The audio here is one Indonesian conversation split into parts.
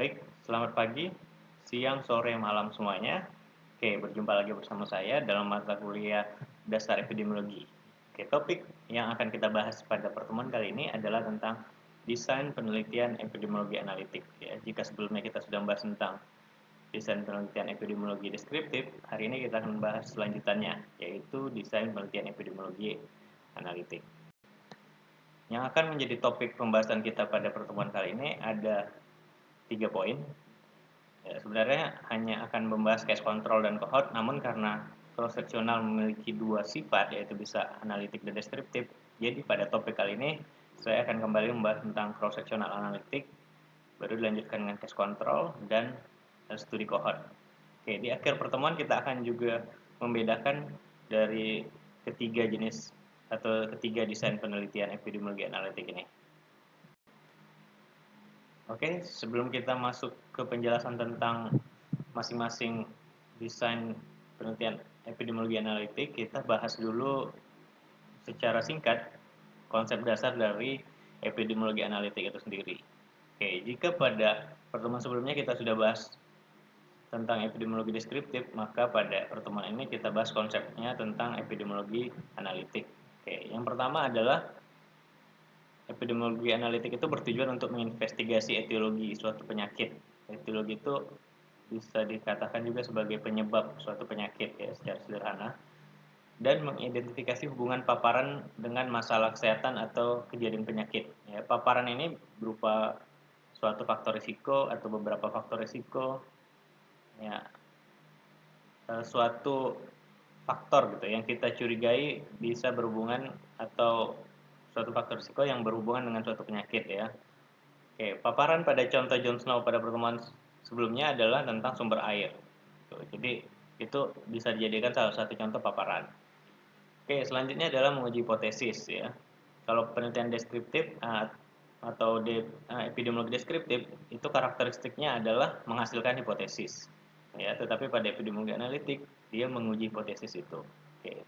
Baik, selamat pagi, siang, sore, malam semuanya. Oke, berjumpa lagi bersama saya dalam mata kuliah Dasar Epidemiologi. Oke, topik yang akan kita bahas pada pertemuan kali ini adalah tentang desain penelitian epidemiologi analitik. Ya, jika sebelumnya kita sudah membahas tentang desain penelitian epidemiologi deskriptif, hari ini kita akan membahas selanjutannya, yaitu desain penelitian epidemiologi analitik. Yang akan menjadi topik pembahasan kita pada pertemuan kali ini ada 3 poin. Ya, sebenarnya hanya akan membahas case control dan cohort, namun karena cross-sectional memiliki dua sifat, yaitu bisa analitik dan deskriptif, jadi pada topik kali ini saya akan kembali membahas tentang cross-sectional analitik, baru dilanjutkan dengan case control dan studi cohort. Oke, di akhir pertemuan kita akan juga membedakan dari ketiga jenis atau ketiga desain penelitian epidemiologi analitik ini. Oke, sebelum kita masuk ke penjelasan tentang masing-masing desain penelitian epidemiologi analitik, kita bahas dulu secara singkat konsep dasar dari epidemiologi analitik itu sendiri. Oke, jika pada pertemuan sebelumnya kita sudah bahas tentang epidemiologi deskriptif, maka pada pertemuan ini kita bahas konsepnya tentang epidemiologi analitik. Oke, yang pertama adalah epidemiologi analitik itu bertujuan untuk menginvestigasi etiologi suatu penyakit. Etiologi itu bisa dikatakan juga sebagai penyebab suatu penyakit ya secara sederhana, dan mengidentifikasi hubungan paparan dengan masalah kesehatan atau kejadian penyakit. Ya, paparan ini berupa suatu faktor risiko atau beberapa faktor risiko, ya, suatu faktor gitu yang kita curigai bisa berhubungan atau suatu faktor risiko yang berhubungan dengan suatu penyakit ya. Oke, paparan pada contoh John Snow pada pertemuan sebelumnya adalah tentang sumber air. Jadi itu bisa dijadikan salah satu contoh paparan. Oke, selanjutnya adalah menguji hipotesis ya. Kalau penelitian deskriptif atau epidemiologi deskriptif itu karakteristiknya adalah menghasilkan hipotesis. Ya, tetapi pada epidemiologi analitik dia menguji hipotesis itu. Oke.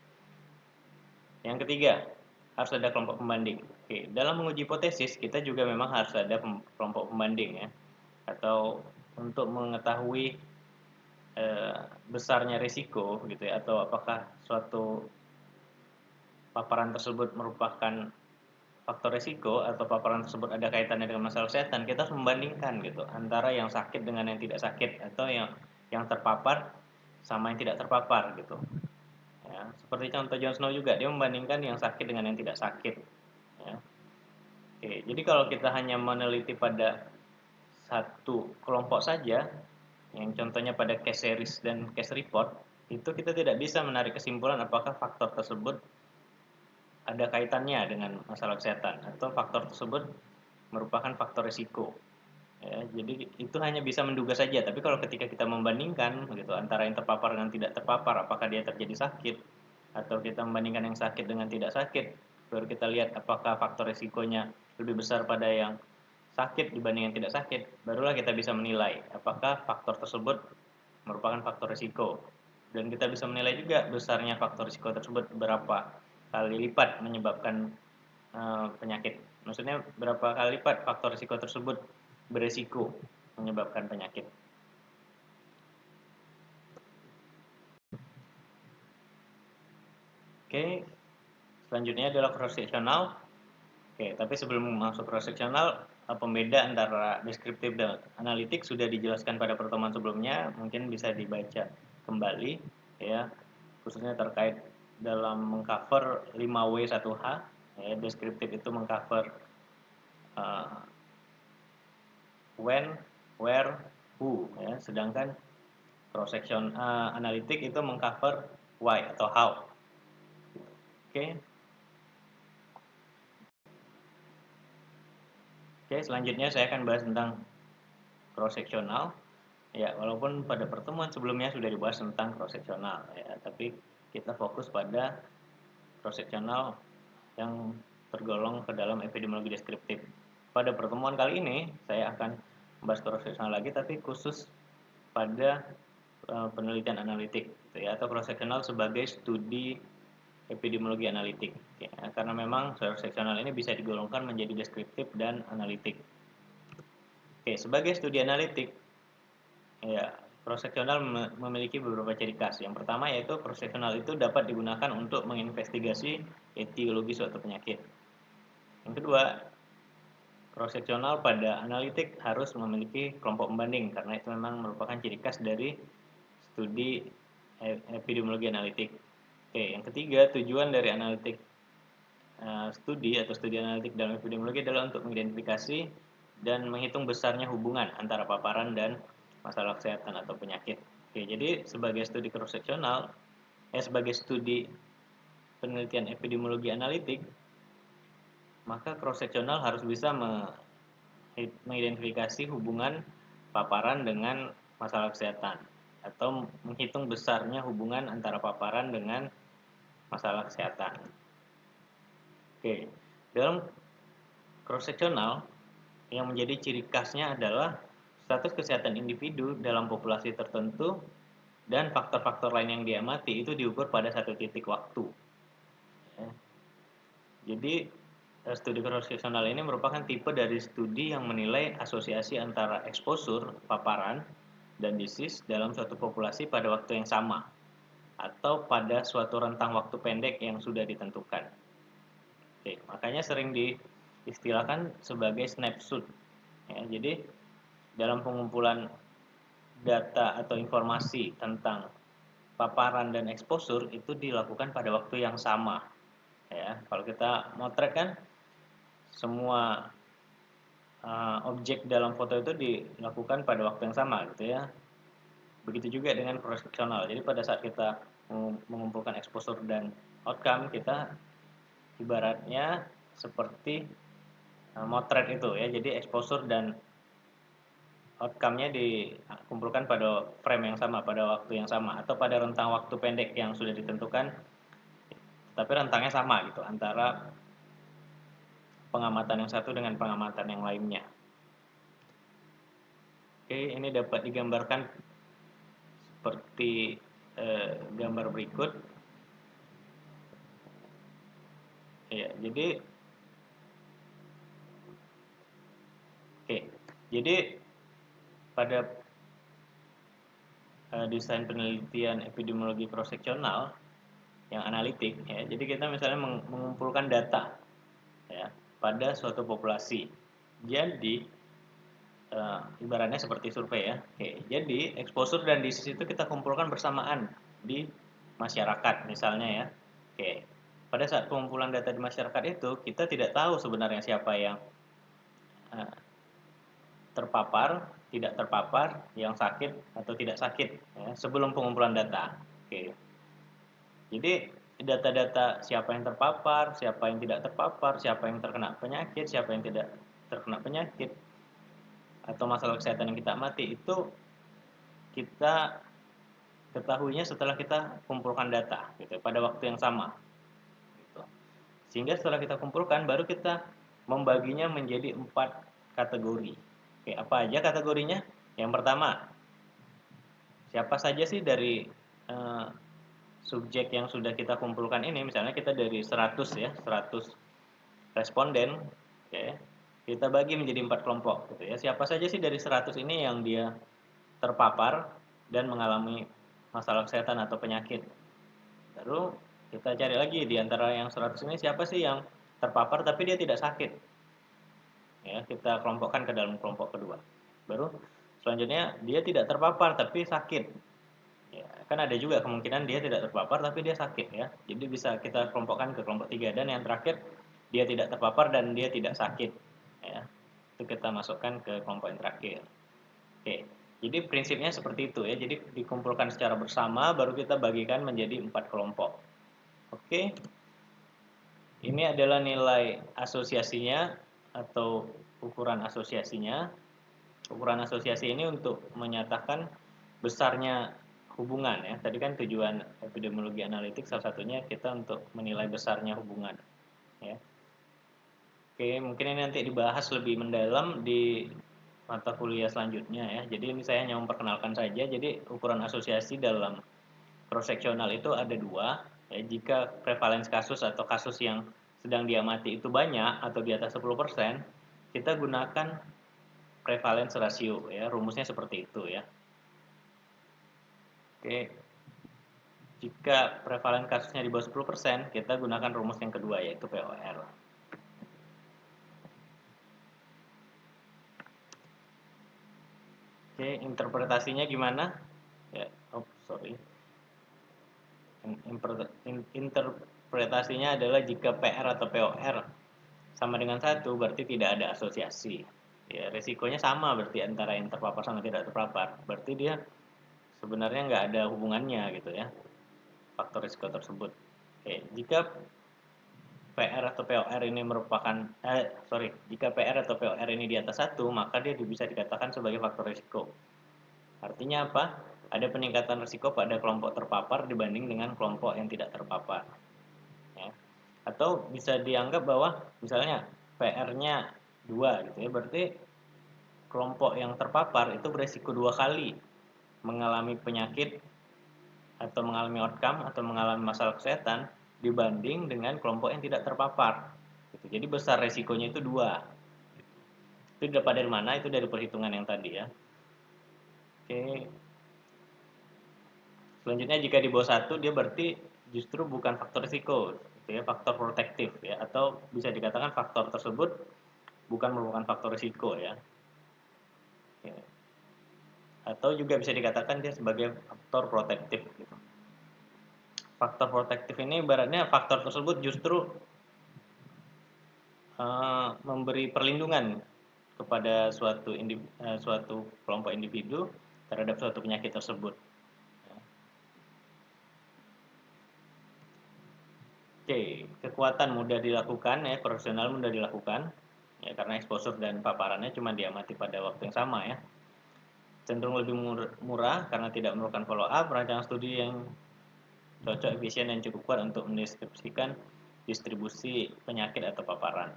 Yang ketiga, harus ada kelompok pembanding. Oke, dalam menguji hipotesis kita juga memang harus ada kelompok pembanding ya. Atau untuk mengetahui besarnya risiko gitu ya, atau apakah suatu paparan tersebut merupakan faktor risiko atau paparan tersebut ada kaitannya dengan masalah kesehatan, kita harus membandingkan gitu antara yang sakit dengan yang tidak sakit, atau yang terpapar sama yang tidak terpapar gitu. Ya, seperti contoh Jon Snow juga, dia membandingkan yang sakit dengan yang tidak sakit. Ya. Oke, jadi kalau kita hanya meneliti pada satu kelompok saja, yang contohnya pada case series dan case report, itu kita tidak bisa menarik kesimpulan apakah faktor tersebut ada kaitannya dengan masalah kesehatan atau faktor tersebut merupakan faktor risiko. Ya, jadi itu hanya bisa menduga saja. Tapi kalau ketika kita membandingkan gitu antara yang terpapar dengan tidak terpapar, apakah dia terjadi sakit, atau kita membandingkan yang sakit dengan tidak sakit, baru kita lihat apakah faktor risikonya lebih besar pada yang sakit dibanding yang tidak sakit, barulah kita bisa menilai apakah faktor tersebut merupakan faktor risiko. Dan kita bisa menilai juga besarnya faktor risiko tersebut berapa kali lipat menyebabkan penyakit. Maksudnya berapa kali lipat faktor risiko tersebut beresiko menyebabkan penyakit. Oke, selanjutnya adalah cross sectional. Oke, tapi sebelum masuk cross sectional, pembeda antara deskriptif dan analitik sudah dijelaskan pada pertemuan sebelumnya, mungkin bisa dibaca kembali ya, khususnya terkait dalam mengcover 5W1H. Ya, deskriptif itu mengcover uh, when, where, who ya, sedangkan cross section analitik itu mengcover why atau how. Oke. Oke, selanjutnya saya akan bahas tentang cross sectional. Ya, walaupun pada pertemuan sebelumnya sudah dibahas tentang cross sectional ya, tapi kita fokus pada cross sectional yang tergolong ke dalam epidemiologi deskriptif. Pada pertemuan kali ini saya akan membahas cross sectional lagi, tapi khusus pada penelitian analitik gitu ya, atau cross sectional sebagai studi epidemiologi analitik ya, karena memang cross sectional ini bisa digolongkan menjadi deskriptif dan analitik. Oke, Oke, sebagai studi analitik, ya, cross-sectional memiliki beberapa ciri khas. Yang pertama yaitu cross-sectional itu dapat digunakan untuk menginvestigasi etiologi suatu penyakit. Yang kedua, cross-sectional pada analitik harus memiliki kelompok pembanding karena itu memang merupakan ciri khas dari studi epidemiologi analitik. Oke, yang ketiga, tujuan dari analitik studi atau studi analitik dalam epidemiologi adalah untuk mengidentifikasi dan menghitung besarnya hubungan antara paparan dan masalah kesehatan atau penyakit. Oke, jadi sebagai studi cross-sectional, sebagai studi penelitian epidemiologi analitik, maka cross-sectional harus bisa mengidentifikasi hubungan paparan dengan masalah kesehatan atau menghitung besarnya hubungan antara paparan dengan masalah kesehatan. Oke, dalam cross-sectional yang menjadi ciri khasnya adalah status kesehatan individu dalam populasi tertentu dan faktor-faktor lain yang diamati itu diukur pada satu titik waktu. Ya. Jadi studi cross-sectional ini merupakan tipe dari studi yang menilai asosiasi antara exposure, paparan, dan disease dalam suatu populasi pada waktu yang sama atau pada suatu rentang waktu pendek yang sudah ditentukan. Oke, makanya sering diistilahkan sebagai snapshot. Ya, jadi dalam pengumpulan data atau informasi tentang paparan dan exposure itu dilakukan pada waktu yang sama. Ya, kalau kita motret kan semua objek dalam foto itu dilakukan pada waktu yang sama gitu ya. Begitu juga dengan cross-sectional. Jadi pada saat kita mengumpulkan exposure dan outcome, kita ibaratnya seperti motret itu ya. Jadi exposure dan outcome-nya dikumpulkan pada frame yang sama, pada waktu yang sama, atau pada rentang waktu pendek yang sudah ditentukan, tapi rentangnya sama gitu antara pengamatan yang satu dengan pengamatan yang lainnya. Oke, ini dapat digambarkan seperti gambar berikut. Ya, jadi pada desain penelitian epidemiologi cross-sectional yang analitik, ya, jadi kita misalnya mengumpulkan data ya pada suatu populasi. Jadi ibaratnya seperti survei ya. Oke, jadi exposure dan disease itu kita kumpulkan bersamaan di masyarakat misalnya ya. Oke, pada saat pengumpulan data di masyarakat itu kita tidak tahu sebenarnya siapa yang terpapar, tidak terpapar, yang sakit atau tidak sakit ya, sebelum pengumpulan data. Oke. Jadi data-data siapa yang terpapar, siapa yang tidak terpapar, siapa yang terkena penyakit, siapa yang tidak terkena penyakit atau masalah kesehatan yang kita amati itu kita ketahuinya setelah kita kumpulkan data gitu pada waktu yang sama gitu. Sehingga setelah kita kumpulkan baru kita membaginya menjadi 4 kategori. Oke, apa aja kategorinya? Yang pertama, siapa saja sih dari subjek yang sudah kita kumpulkan ini, misalnya kita dari 100 ya, 100 responden, oke. Kita bagi menjadi 4 kelompok gitu ya. Siapa saja sih dari 100 ini yang dia terpapar dan mengalami masalah kesehatan atau penyakit. Lalu kita cari lagi di antara yang 100 ini siapa sih yang terpapar tapi dia tidak sakit. Ya, kita kelompokkan ke dalam kelompok kedua. Baru selanjutnya dia tidak terpapar tapi sakit. Ya, kan ada juga kemungkinan dia tidak terpapar tapi dia sakit ya. Jadi bisa kita kelompokkan ke kelompok 3 dan yang terakhir dia tidak terpapar dan dia tidak sakit. Ya. Itu kita masukkan ke kelompok yang terakhir. Oke. Jadi prinsipnya seperti itu ya. Jadi dikumpulkan secara bersama baru kita bagikan menjadi 4 kelompok. Oke. Ini adalah nilai asosiasinya atau ukuran asosiasinya. Ukuran asosiasi ini untuk menyatakan besarnya hubungan ya. Tadi kan tujuan epidemiologi analitik salah satunya kita untuk menilai besarnya hubungan ya. Oke, mungkin ini nanti dibahas lebih mendalam di mata kuliah selanjutnya ya. Jadi ini saya hanya memperkenalkan saja. Jadi ukuran asosiasi dalam cross-sectional itu ada 2 ya. Jika prevalence kasus atau kasus yang sedang diamati itu banyak atau di atas 10%, kita gunakan prevalence ratio ya, rumusnya seperti itu ya. Oke, jika prevalen kasusnya di bawah 10%, kita gunakan rumus yang kedua yaitu POR. Oke, interpretasinya gimana? Ya, sorry. Interpretasinya adalah jika PR atau POR sama dengan 1, berarti tidak ada asosiasi. Ya, resikonya sama berarti antara yang terpapar sama tidak terpapar. Berarti dia sebenarnya nggak ada hubungannya gitu ya, faktor risiko tersebut. Oke, jika PR atau POR ini merupakan jika PR atau POR ini di atas 1, maka dia bisa dikatakan sebagai faktor risiko. Artinya apa? Ada peningkatan risiko pada kelompok terpapar dibanding dengan kelompok yang tidak terpapar. Ya. Atau bisa dianggap bahwa misalnya PR-nya 2 gitu ya, berarti kelompok yang terpapar itu beresiko 2 kali mengalami penyakit atau mengalami outcome atau mengalami masalah kesehatan dibanding dengan kelompok yang tidak terpapar. Gitu. Jadi besar resikonya itu 2. Itu dapat dari mana? Itu dari perhitungan yang tadi ya. Oke. Selanjutnya jika di bawah 1 dia berarti justru bukan faktor risiko, gitu ya, faktor protektif ya, atau bisa dikatakan faktor tersebut bukan merupakan faktor risiko ya. Ya. Atau juga bisa dikatakan dia sebagai faktor protektif gitu. Faktor protektif ini ibaratnya faktor tersebut justru memberi perlindungan kepada suatu kelompok individu terhadap suatu penyakit tersebut. Oke, kekuatan mudah dilakukan ya, profesional mudah dilakukan ya karena exposure dan paparannya cuma diamati pada waktu yang sama ya. Cenderung lebih murah karena tidak memerlukan follow up, rancangan studi yang cocok, efisien dan cukup kuat untuk mendeskripsikan distribusi penyakit atau paparan.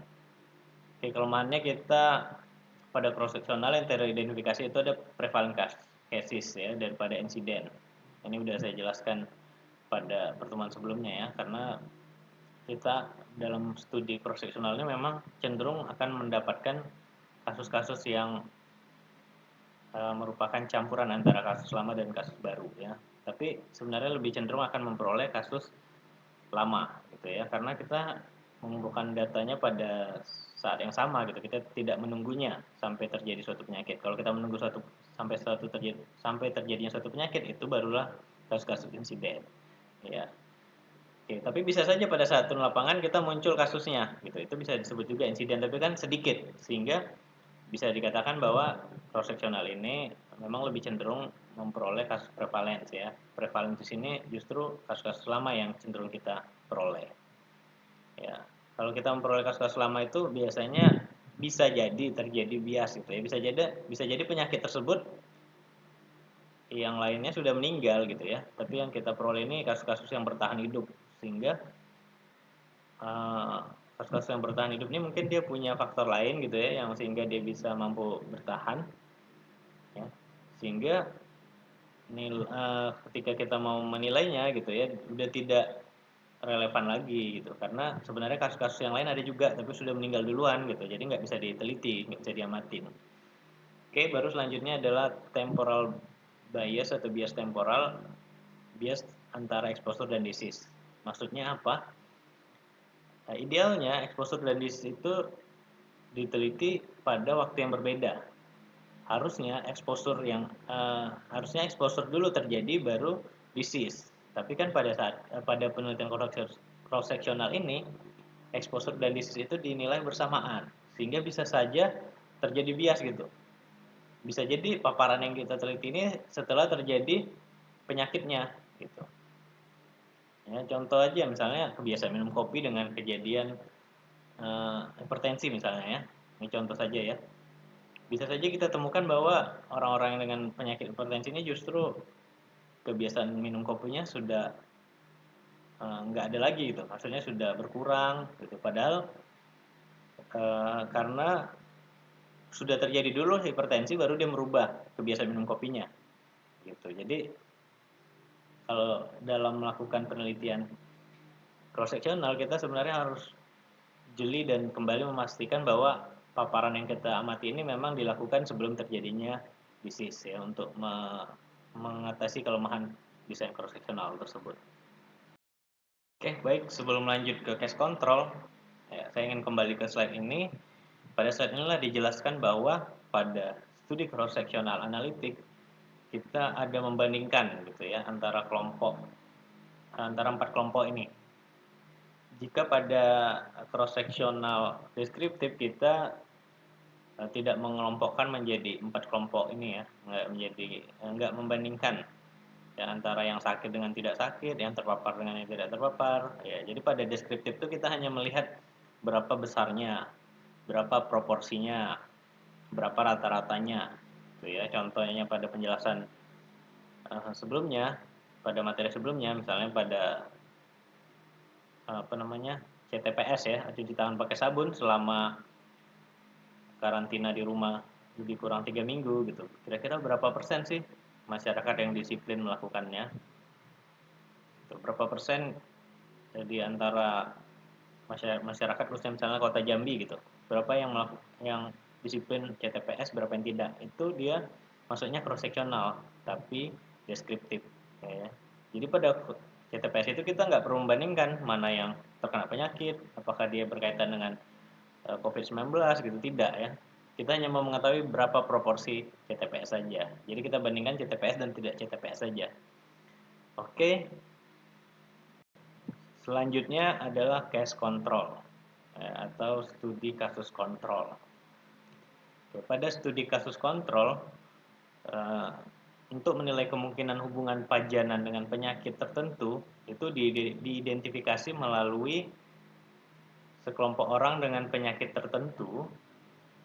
Oke, kelemahannya kita pada cross sectional yang teridentifikasi itu ada prevalent cases ya daripada insiden. Ini sudah saya jelaskan pada pertemuan sebelumnya ya, karena kita dalam studi cross sectional ini memang cenderung akan mendapatkan kasus-kasus yang merupakan campuran antara kasus lama dan kasus baru ya. Tapi sebenarnya lebih cenderung akan memperoleh kasus lama gitu ya, karena kita mengumpulkan datanya pada saat yang sama gitu. Kita tidak menunggunya sampai terjadi suatu penyakit. Kalau kita menunggu sampai terjadinya suatu penyakit, itu barulah kasus-kasus insiden. Ya. Oke, tapi bisa saja pada saat turun lapangan kita muncul kasusnya gitu. Itu bisa disebut juga insiden, tapi kan sedikit, sehingga bisa dikatakan bahwa cross sectional ini memang lebih cenderung memperoleh kasus prevalence ya. Prevalence di sini justru kasus-kasus lama yang cenderung kita peroleh. Ya, kalau kita memperoleh kasus-kasus lama itu biasanya bisa jadi terjadi bias gitu ya. Bisa jadi penyakit tersebut yang lainnya sudah meninggal gitu ya. Tapi yang kita peroleh ini kasus-kasus yang bertahan hidup, sehingga kasus-kasus yang bertahan hidup ini mungkin dia punya faktor lain gitu ya, yang sehingga dia bisa mampu bertahan ya. Sehingga ketika kita mau menilainya gitu ya, udah tidak relevan lagi gitu, karena sebenarnya kasus-kasus yang lain ada juga tapi sudah meninggal duluan gitu, jadi nggak bisa diteliti, nggak bisa diamatin. Oke, baru selanjutnya adalah temporal bias atau bias temporal, bias antara exposure dan disease. Maksudnya apa? Nah, idealnya exposure dan disease itu diteliti pada waktu yang berbeda. Harusnya exposure dulu terjadi baru disease. Tapi kan pada penelitian cross sectional ini exposure dan disease itu dinilai bersamaan, sehingga bisa saja terjadi bias gitu. Bisa jadi paparan yang kita teliti ini setelah terjadi penyakitnya gitu. Ya, contoh aja misalnya kebiasaan minum kopi dengan kejadian hipertensi misalnya ya. Ini contoh saja ya. Bisa saja kita temukan bahwa orang-orang yang dengan penyakit hipertensi ini justru kebiasaan minum kopinya sudah nggak ada lagi gitu, maksudnya sudah berkurang gitu. Padahal karena sudah terjadi dulu hipertensi baru dia merubah kebiasaan minum kopinya gitu. Jadi kalau dalam melakukan penelitian cross sectional kita sebenarnya harus jeli dan kembali memastikan bahwa paparan yang kita amati ini memang dilakukan sebelum terjadinya disease ya, untuk mengatasi kelemahan desain cross-sectional tersebut. Oke, baik, sebelum lanjut ke case control, ya, saya ingin kembali ke slide ini. Pada slide inilah dijelaskan bahwa pada studi cross-sectional analitik kita ada membandingkan gitu ya antara empat kelompok ini. Jika pada cross-sectional deskriptif kita tidak mengelompokkan menjadi 4 kelompok ini ya, nggak membandingkan ya antara yang sakit dengan tidak sakit, yang terpapar dengan yang tidak terpapar. Ya, jadi pada deskriptif itu kita hanya melihat berapa besarnya, berapa proporsinya, berapa rata-ratanya. Gitu ya. Contohnya pada penjelasan sebelumnya, pada materi sebelumnya, misalnya pada CTPS ya, cuci tangan pakai sabun selama karantina di rumah lebih kurang 3 minggu gitu. Kira-kira berapa persen sih masyarakat yang disiplin melakukannya? Berapa persen di antara masyarakat khususnya misalnya kota Jambi gitu, berapa yang disiplin CTPS, berapa yang tidak? Itu dia maksudnya cross sectional tapi deskriptif ya. Jadi pada CTPS itu kita nggak perlu membandingkan mana yang terkena penyakit, apakah dia berkaitan dengan COVID-19 gitu, tidak ya. Kita hanya mau mengetahui berapa proporsi CTPS saja. Jadi kita bandingkan CTPS dan tidak CTPS saja. Oke. Selanjutnya adalah case control ya, atau studi kasus kontrol. Pada studi kasus kontrol, untuk menilai kemungkinan hubungan pajanan dengan penyakit tertentu itu diidentifikasi melalui sekelompok orang dengan penyakit tertentu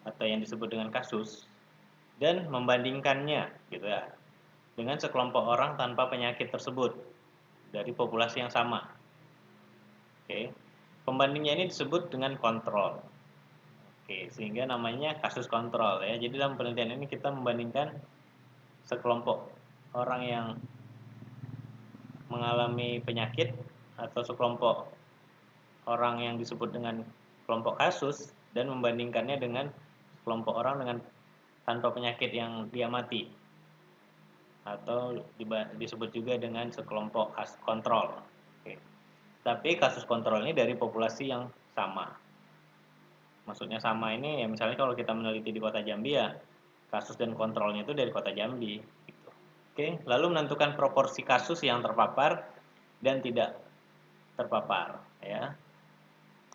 atau yang disebut dengan kasus dan membandingkannya gitu ya dengan sekelompok orang tanpa penyakit tersebut dari populasi yang sama. Oke. Pembandingnya ini disebut dengan kontrol. Oke, sehingga namanya kasus kontrol ya. Jadi dalam penelitian ini kita membandingkan sekelompok orang yang mengalami penyakit atau sekelompok orang yang disebut dengan kelompok kasus dan membandingkannya dengan kelompok orang dengan tanpa penyakit yang diamati atau disebut juga dengan sekelompok kasus kontrol. Oke. Tapi kasus kontrol ini dari populasi yang sama. Maksudnya sama ini ya misalnya kalau kita meneliti di kota Jambi ya kasus dan kontrolnya itu dari kota Jambi gitu. Oke, lalu menentukan proporsi kasus yang terpapar dan tidak terpapar ya.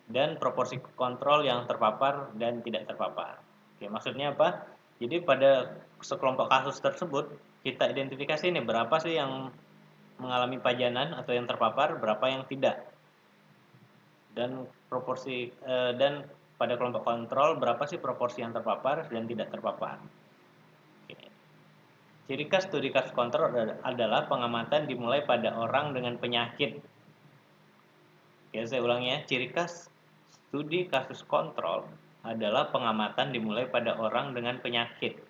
Dan proporsi kontrol yang terpapar dan tidak terpapar. Oke, maksudnya apa? Jadi pada sekelompok kasus tersebut kita identifikasi nih berapa sih yang mengalami pajanan atau yang terpapar, berapa yang tidak. Dan proporsi dan pada kelompok kontrol berapa sih proporsi yang terpapar dan tidak terpapar. Oke. Ciri khas studi kasus kontrol adalah pengamatan dimulai pada orang dengan penyakit. Oke, saya ulangi ya. Ciri khas studi kasus kontrol adalah pengamatan dimulai pada orang dengan penyakit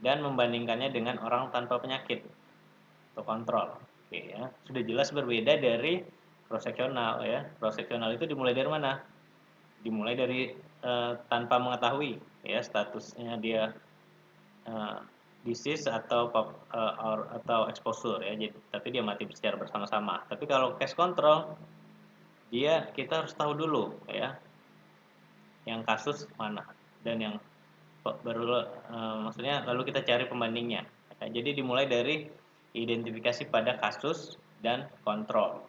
dan membandingkannya dengan orang tanpa penyakit atau kontrol. Oke ya, sudah jelas berbeda dari cross sectional ya. Cross sectional itu dimulai dari mana? Dimulai dari tanpa mengetahui ya statusnya dia disease atau exposure ya. Jadi, tapi dia mati secara bersama-sama. Tapi kalau case control kita harus tahu dulu ya yang kasus mana dan yang baru maksudnya lalu kita cari pembandingnya. Jadi dimulai dari identifikasi pada kasus dan kontrol.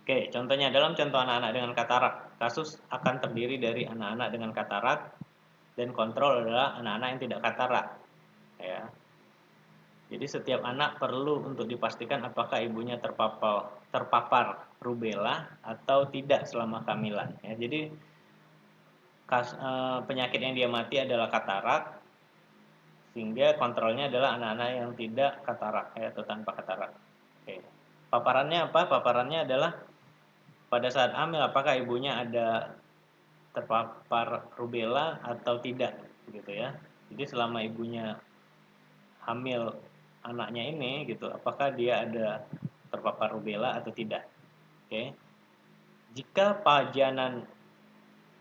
Oke, contohnya dalam contoh anak-anak dengan katarak, kasus akan terdiri dari anak-anak dengan katarak dan kontrol adalah anak-anak yang tidak katarak. Ya. Jadi setiap anak perlu untuk dipastikan apakah ibunya terpapar rubella atau tidak selama kehamilan. Ya, jadi penyakit yang dia mati adalah katarak, sehingga kontrolnya adalah anak-anak yang tidak katarak ya, atau tanpa katarak. Oke. Paparannya apa? Paparannya adalah pada saat hamil apakah ibunya ada terpapar rubella atau tidak, gitu ya. Jadi selama ibunya hamil anaknya ini gitu, apakah dia ada terpapar rubella atau tidak. Oke. Jika pajanan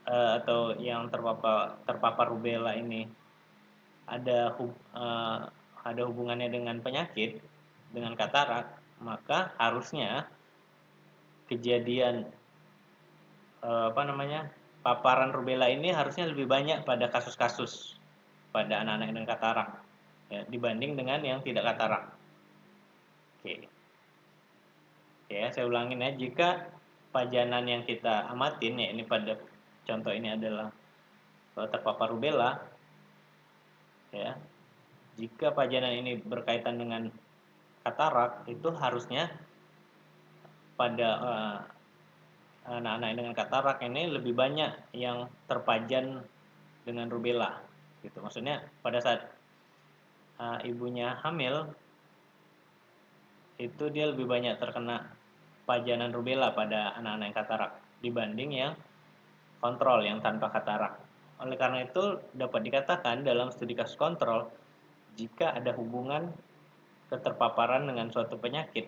atau yang terpapar rubella ini ada ada hubungannya dengan penyakit, dengan katarak, maka harusnya kejadian apa namanya, paparan rubella ini harusnya lebih banyak pada kasus-kasus pada anak-anak dengan katarak, ya, dibanding dengan yang tidak katarak. Oke, ya saya ulangin ya, jika pajanan yang kita amatin ya ini pada contoh ini adalah terpapar rubella, ya, jika pajanan ini berkaitan dengan katarak itu harusnya pada anak-anak dengan katarak ini lebih banyak yang terpajan dengan rubella gitu. Maksudnya pada saat ibunya hamil itu dia lebih banyak terkena pajanan rubella pada anak-anak yang katarak dibanding yang kontrol yang tanpa katarak. Oleh karena itu dapat dikatakan dalam studi kasus kontrol jika ada hubungan keterpaparan dengan suatu penyakit,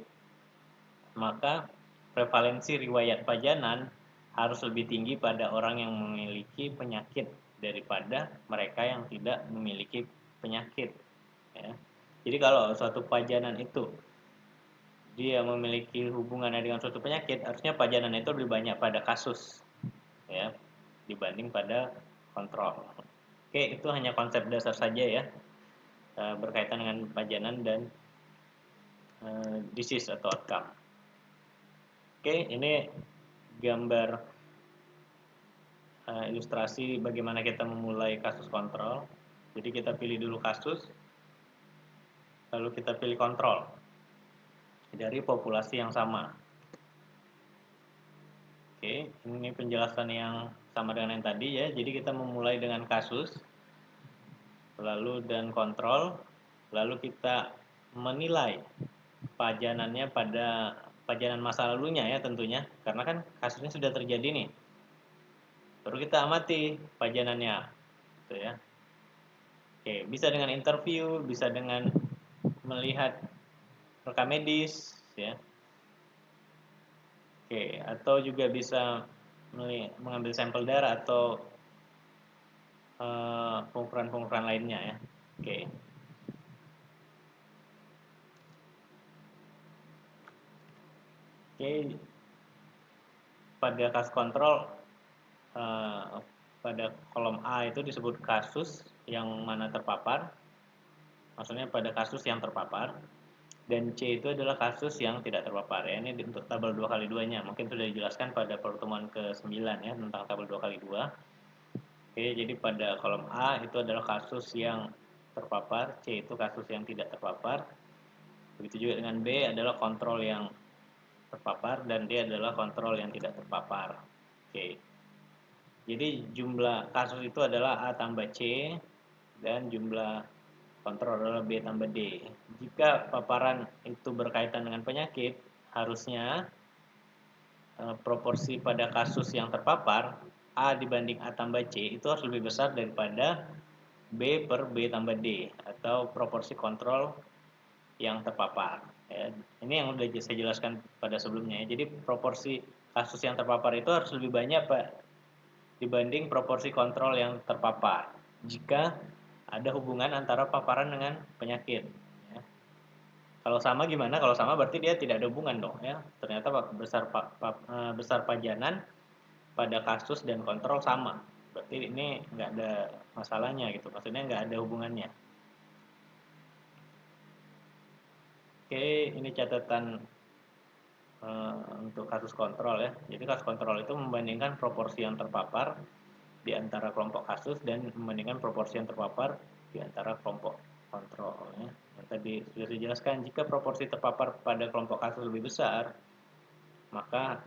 maka prevalensi riwayat pajanan harus lebih tinggi pada orang yang memiliki penyakit daripada mereka yang tidak memiliki penyakit. Ya. Jadi kalau suatu pajanan itu dia memiliki hubungannya dengan suatu penyakit, harusnya pajanan itu lebih banyak pada kasus, ya, dibanding pada kontrol. Oke, itu hanya konsep dasar saja ya, berkaitan dengan pajanan dan disease atau outcome. Oke, ini gambar ilustrasi bagaimana kita memulai kasus kontrol. Jadi kita pilih dulu kasus, lalu kita pilih kontrol dari populasi yang sama. Oke, ini penjelasan yang sama dengan yang tadi ya. Jadi kita memulai dengan kasus, lalu dan kontrol, lalu kita menilai pajanannya pada pajanan masa lalunya ya tentunya, karena kan kasusnya sudah terjadi nih. Baru kita amati pajanannya, gitu ya. Oke, bisa dengan interview, bisa dengan melihat rekam medis, ya. Oke, atau juga bisa mengambil sampel darah atau pengukuran-pengukuran lainnya ya. Oke. Oke, pada kasus kontrol pada kolom A itu disebut kasus yang mana terpapar, maksudnya pada kasus yang terpapar, dan C itu adalah kasus yang tidak terpapar ya. Ini untuk tabel 2 kali 2 nya mungkin sudah dijelaskan pada pertemuan ke-9 ya tentang tabel 2 kali 2. Oke, jadi pada kolom A itu adalah kasus yang terpapar, C itu kasus yang tidak terpapar. Begitu juga dengan B adalah kontrol yang terpapar dan D adalah kontrol yang tidak terpapar. Oke. Jadi jumlah kasus itu adalah A tambah C dan jumlah kontrol adalah B tambah D. Jika paparan itu berkaitan dengan penyakit, harusnya proporsi pada kasus yang terpapar A dibanding A tambah C itu harus lebih besar daripada B per B tambah D atau proporsi kontrol yang terpapar. Ya, ini yang sudah saya jelaskan pada sebelumnya. Jadi proporsi kasus yang terpapar itu harus lebih banyak Pak dibanding proporsi kontrol yang terpapar. Jika ada hubungan antara paparan dengan penyakit. Ya. Kalau sama gimana? Kalau sama berarti dia tidak ada hubungan dong ya. Ternyata besar pajanan pada kasus dan kontrol sama. Berarti ini nggak ada masalahnya gitu. Maksudnya nggak ada hubungannya. Oke, ini catatan untuk kasus kontrol ya. Jadi kasus kontrol itu membandingkan proporsi yang terpapar di antara kelompok kasus dan membandingkan proporsi yang terpapar di antara kelompok kontrol ya. Yang tadi sudah dijelaskan, jika proporsi terpapar pada kelompok kasus lebih besar, maka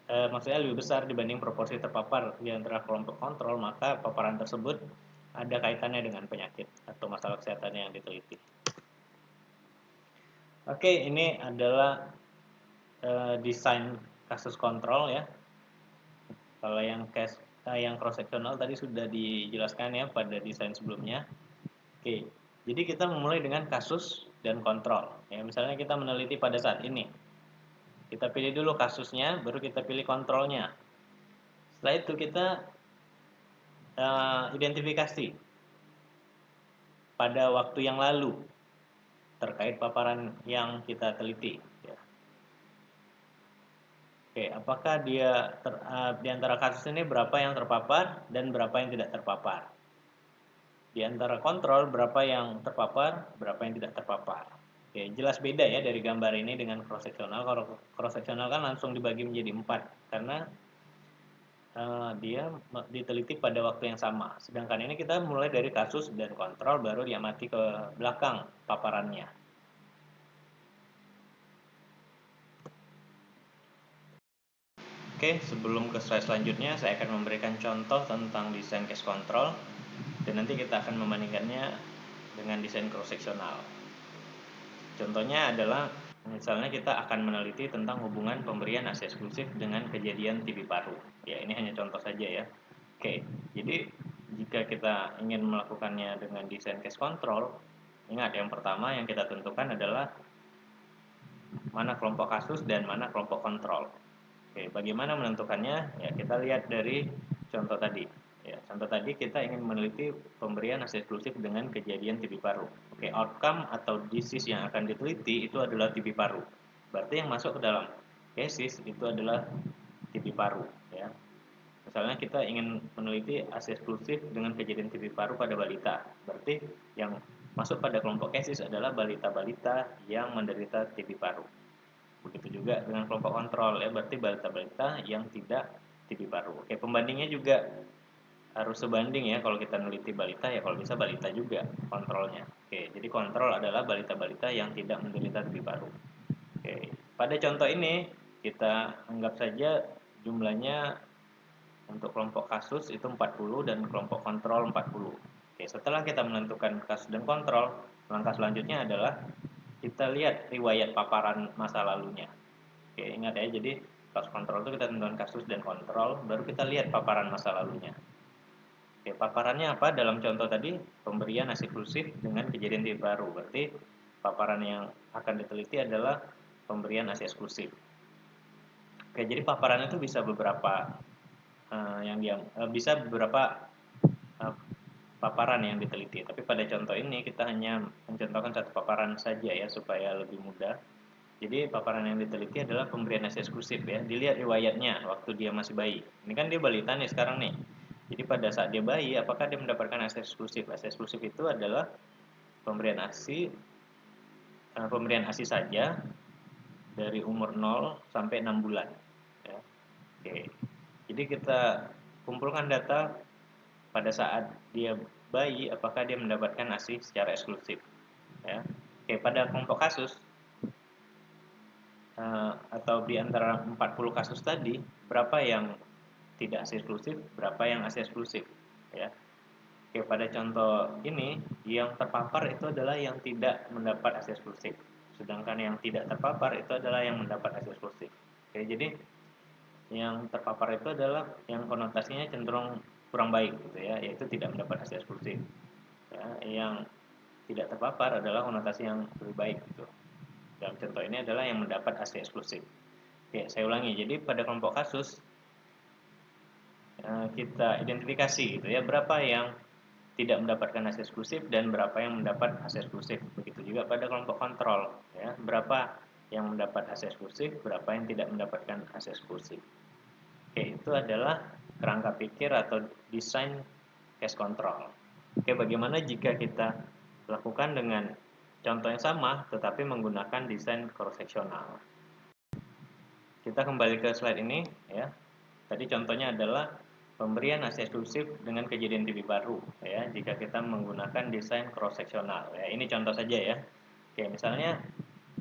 maksudnya lebih besar dibanding proporsi terpapar di antara kelompok kontrol, maka paparan tersebut ada kaitannya dengan penyakit atau masalah kesehatan yang diteliti. Oke, ini adalah desain kasus kontrol ya. Kalau yang cross sectional tadi sudah dijelaskan ya pada desain sebelumnya. Oke, jadi kita memulai dengan kasus dan kontrol. Ya, misalnya kita meneliti pada saat ini. Kita pilih dulu kasusnya, baru kita pilih kontrolnya. Setelah itu kita identifikasi pada waktu yang lalu terkait paparan yang kita teliti. Ya. Oke, apakah di antara kasus ini berapa yang terpapar dan berapa yang tidak terpapar? Di antara kontrol berapa yang terpapar, berapa yang tidak terpapar. Oke, jelas beda ya dari gambar ini dengan cross sectional. Kalau cross sectional kan langsung dibagi menjadi 4 karena dia diteliti pada waktu yang sama. Sedangkan ini kita mulai dari kasus dan kontrol baru diamati ke belakang paparannya. Oke, sebelum ke slide selanjutnya saya akan memberikan contoh tentang desain case control dan nanti kita akan membandingkannya dengan desain cross sectional. Contohnya adalah misalnya kita akan meneliti tentang hubungan pemberian ASI eksklusif dengan kejadian TB paru. Ya, ini hanya contoh saja ya. Oke, jadi jika kita ingin melakukannya dengan desain case control, ingat yang pertama yang kita tentukan adalah mana kelompok kasus dan mana kelompok kontrol. Oke, bagaimana menentukannya? Ya, kita lihat dari contoh tadi. Ya, contoh tadi kita ingin meneliti pemberian ASI eksklusif dengan kejadian TB paru. Oke, outcome atau disease yang akan diteliti itu adalah TB paru. Berarti yang masuk ke dalam cases itu adalah TB paru. Ya. Misalnya kita ingin meneliti ASI eksklusif dengan kejadian TB paru pada balita. Berarti yang masuk pada kelompok cases adalah balita-balita yang menderita TB paru. Begitu juga dengan kelompok kontrol ya, berarti balita-balita yang tidak TB paru. Oke, pembandingnya juga harus sebanding ya, kalau kita neliti balita ya kalau bisa balita juga kontrolnya. Oke, jadi kontrol adalah balita-balita yang tidak menderita TB paru. Oke, pada contoh ini kita anggap saja jumlahnya untuk kelompok kasus itu 40 dan kelompok kontrol 40. Oke, setelah kita menentukan kasus dan kontrol, langkah selanjutnya adalah kita lihat riwayat paparan masa lalunya. Oke, ingat ya, jadi kasus kontrol itu kita tentukan kasus dan kontrol, baru kita lihat paparan masa lalunya. Oke, paparannya apa? Dalam contoh tadi, pemberian ASI eksklusif dengan kejadian TB baru. Berarti paparan yang akan diteliti adalah pemberian ASI eksklusif. Oke, jadi paparan itu bisa beberapa bisa beberapa paparan yang diteliti. Tapi pada contoh ini kita hanya mencontohkan satu paparan saja ya supaya lebih mudah. Jadi paparan yang diteliti adalah pemberian ASI eksklusif ya. Dilihat riwayatnya waktu dia masih bayi. Ini kan dia balita nih sekarang nih. Jadi pada saat dia bayi, apakah dia mendapatkan ASI eksklusif? ASI eksklusif itu adalah pemberian ASI saja dari umur 0 sampai 6 bulan. Ya. Oke. Jadi kita kumpulkan data pada saat dia bayi, apakah dia mendapatkan ASI secara eksklusif. Ya. Oke, pada kelompok kasus atau di antara 40 kasus tadi, berapa yang tidak ASI eksklusif, berapa yang ASI eksklusif, ya. Oke, pada contoh ini yang terpapar itu adalah yang tidak mendapat ASI eksklusif, sedangkan yang tidak terpapar itu adalah yang mendapat ASI eksklusif. Oke, jadi yang terpapar itu adalah yang konotasinya cenderung kurang baik gitu ya, yaitu tidak mendapat ASI eksklusif. Ya, yang tidak terpapar adalah konotasi yang lebih baik gitu. Dalam contoh ini adalah yang mendapat ASI eksklusif. Oke, saya ulangi. Jadi pada kelompok kasus kita identifikasi gitu ya, berapa yang tidak mendapatkan ASI eksklusif dan berapa yang mendapat ASI eksklusif. Begitu juga pada kelompok kontrol ya, berapa yang mendapat ASI eksklusif, berapa yang tidak mendapatkan ASI eksklusif. Oke, itu adalah kerangka pikir atau desain case control. Oke, bagaimana jika kita lakukan dengan contoh yang sama tetapi menggunakan desain cross sectional? Kita kembali ke slide ini ya. Tadi contohnya adalah pemberian ASI eksklusif dengan kejadian TB baru ya, jika kita menggunakan desain cross sectional ya. Ini contoh saja ya. Oke, misalnya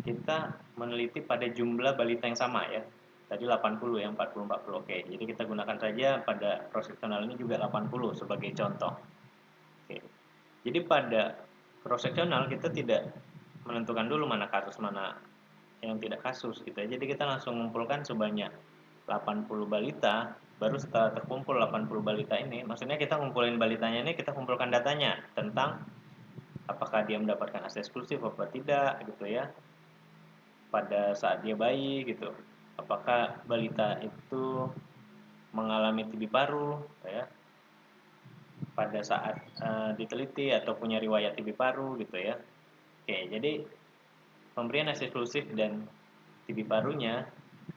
kita meneliti pada jumlah balita yang sama ya. Tadi 80 ya, 40 40. Oke, jadi kita gunakan saja pada cross sectional ini juga 80 sebagai contoh. Oke. Jadi pada cross sectional kita tidak menentukan dulu mana kasus mana yang tidak kasus gitu ya. Jadi kita langsung mengumpulkan sebanyak 80 balita, baru setelah terkumpul 80 balita ini, maksudnya kita ngumpulin balitanya ini, kita kumpulkan datanya tentang apakah dia mendapatkan ASI eksklusif apa tidak gitu ya, pada saat dia bayi gitu. apakah balita itu mengalami TB paru ya pada saat diteliti atau punya riwayat TB paru gitu ya. Oke, jadi pemberian ASI eksklusif dan TB parunya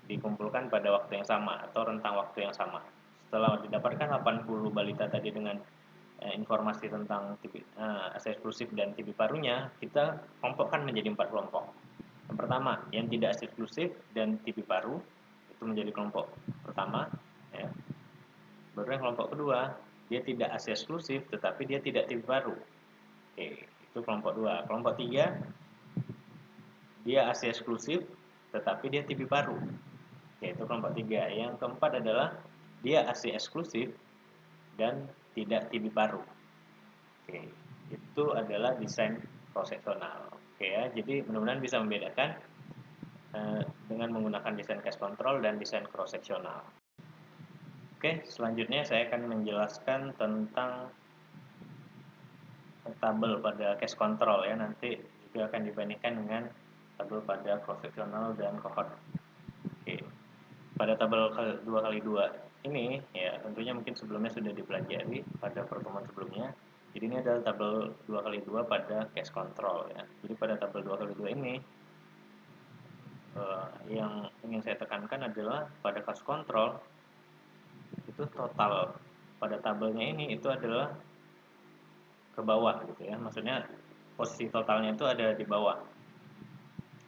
dikumpulkan pada waktu yang sama atau rentang waktu yang sama. Setelah didapatkan 80 balita tadi dengan informasi tentang ASI eksklusif dan TB parunya, kita kelompokkan menjadi 4 kelompok. Yang pertama, yang tidak ASI eksklusif dan TB paru, itu menjadi kelompok pertama. Ya. Baru yang kelompok kedua, dia tidak ASI eksklusif tetapi dia tidak TB paru. Oke, itu kelompok 2. Kelompok 3, dia ASI eksklusif tetapi dia TB paru. Oke, itu kelompok 3. Yang keempat adalah dia ASI eksklusif dan tidak TB paru. Oke, itu adalah desain cross-seksional. Oke ya, jadi mudah-mudahan bisa membedakan dengan menggunakan desain case control dan desain cross-seksional. Oke, selanjutnya saya akan menjelaskan tentang tabel pada case control ya, nanti juga akan dibandingkan dengan tabel pada cross-seksional dan cohort. Oke. Pada tabel 2x2 ini ya tentunya mungkin sebelumnya sudah dipelajari pada pertemuan sebelumnya. Jadi ini adalah tabel 2x2 pada case control ya. Jadi pada tabel 2x2 ini yang ingin saya tekankan adalah pada case control itu total pada tabelnya ini itu adalah ke bawah gitu ya. Maksudnya posisi totalnya itu ada di bawah.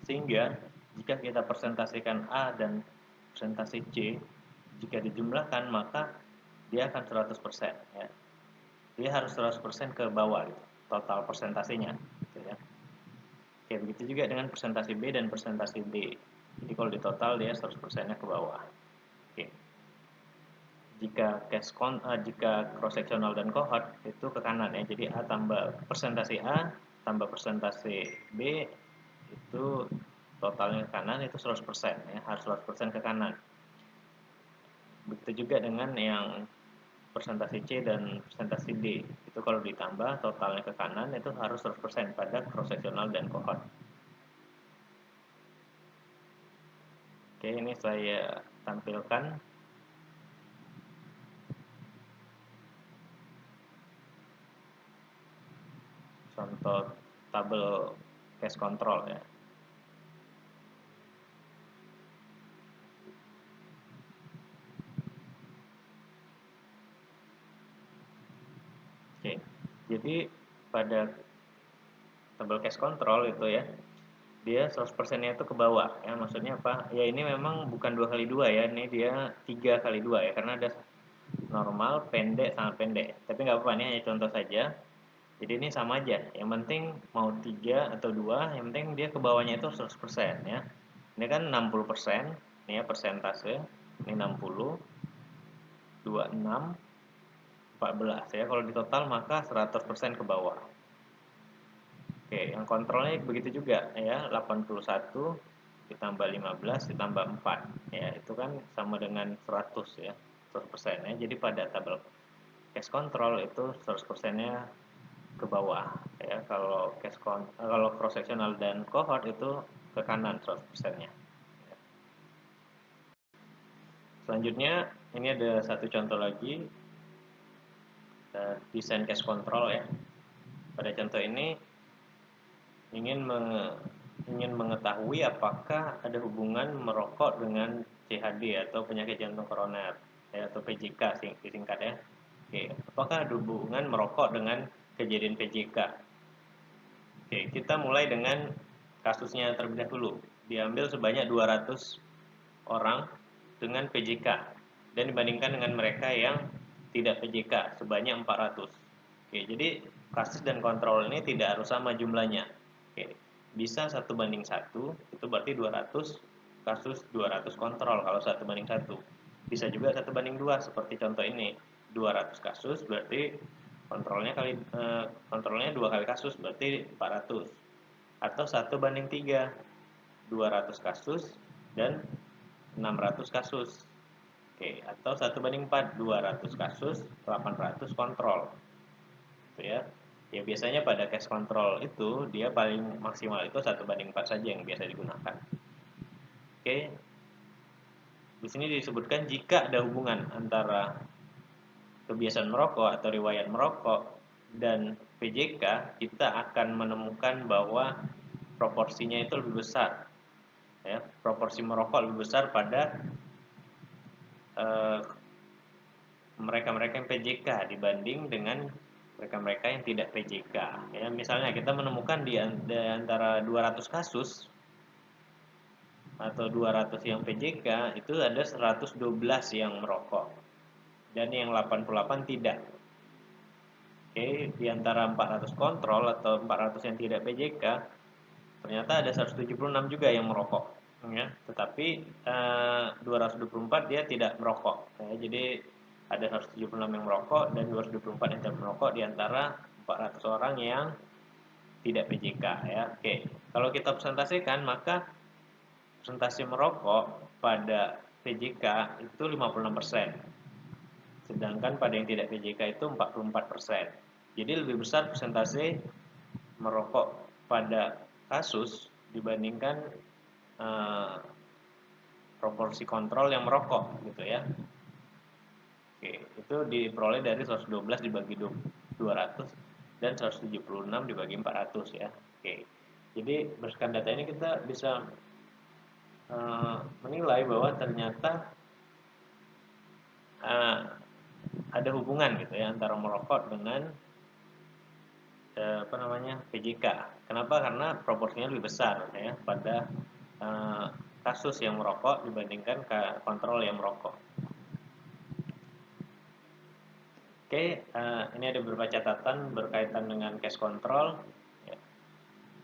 Sehingga jika kita presentasikan A dan presentasi C, jika dijumlahkan maka dia akan 100% ya. Dia harus 100% ke bawah gitu, total presentasinya gitu ya. Oke, begitu juga dengan presentasi B dan presentasi D. Jadi kalau di total dia 100%-nya ke bawah. Oke. Jika cross sectional dan cohort itu ke kanan ya. Jadi A tambah presentasi A tambah presentasi B itu totalnya ke kanan itu 100% ya, harus 100% ke kanan. Begitu juga dengan yang presentasi C dan presentasi D. Itu kalau ditambah totalnya ke kanan itu harus 100% pada cross sectional dan cohort. Oke, ini saya tampilkan contoh tabel case control ya. Oke. Jadi pada tabel case control itu ya, dia 100%-nya itu ke bawah ya. Maksudnya apa? Ya ini memang bukan 2x2 ya, ini dia 3x2 ya, karena ada normal, pendek, sangat pendek. Tapi nggak apa-apa, ini hanya contoh saja. Jadi ini sama aja. Yang penting mau 3 atau 2, yang penting dia ke bawahnya itu 100% ya. Ini kan 60%, ini ya persentase. Ini 60, 26, 14 ya. Kalau di total maka 100% ke bawah. Oke, yang kontrolnya begitu juga ya, 81 ditambah 15 ditambah 4 ya, itu kan sama dengan 100 ya, 100% ya. Jadi pada tabel case control itu 100%-nya ke bawah ya. Kalau cross sectional dan cohort itu ke kanan 100%-nya. Selanjutnya ini ada satu contoh lagi, desain case control ya. Pada contoh ini ingin mengetahui apakah ada hubungan merokok dengan CHD atau penyakit jantung koroner ya, atau PJK disingkat ya. Oke, apakah ada hubungan merokok dengan kejadian PJK? Oke, kita mulai dengan kasusnya terlebih dahulu. Diambil sebanyak 200 orang dengan PJK dan dibandingkan dengan mereka yang tidak PJK sebanyak 400. Oke, jadi kasus dan kontrol ini tidak harus sama jumlahnya. Oke, bisa 1:1, itu berarti 200 kasus 200 kontrol kalau 1:1. Bisa juga 1:2 seperti contoh ini. 200 kasus berarti kontrolnya 2 kali kasus berarti 400. Atau 1:3, 200 kasus dan 600 kasus. Oke, atau 1:4, 200 kasus, 800 kontrol. Gitu ya. Ya biasanya pada case control itu dia paling maksimal itu 1:4 saja yang biasa digunakan. Oke. di sini disebutkan jika ada hubungan antara kebiasaan merokok atau riwayat merokok dan PJK, kita akan menemukan bahwa proporsinya itu lebih besar. Ya, proporsi merokok lebih besar pada mereka-mereka yang PJK dibanding dengan mereka-mereka yang tidak PJK. Ya, misalnya kita menemukan di antara 200 kasus atau 200 yang PJK itu ada 112 yang merokok dan yang 88 tidak. Oke, di antara 400 kontrol atau 400 yang tidak PJK ternyata ada 176 juga yang merokok, ya. Tetapi 224 dia tidak merokok. Ya, jadi ada 176 yang merokok dan 224 yang tidak merokok di antara 400 orang yang tidak PJK, ya. Oke, kalau kita presentasikan maka presentasi merokok pada PJK itu 56%. Sedangkan pada yang tidak PJK itu 44%. Jadi lebih besar persentase merokok pada kasus dibandingkan proporsi kontrol yang merokok gitu ya. Oke, itu diperoleh dari 112 dibagi 200 dan 176 dibagi 400 ya. Oke. Jadi berdasarkan data ini kita bisa menilai bahwa ternyata ada hubungan gitu ya antara merokok dengan PJK. Kenapa? Karena proporsinya lebih besar ya pada kasus yang merokok dibandingkan kontrol yang merokok. Oke, ini ada beberapa catatan berkaitan dengan case control. Ya.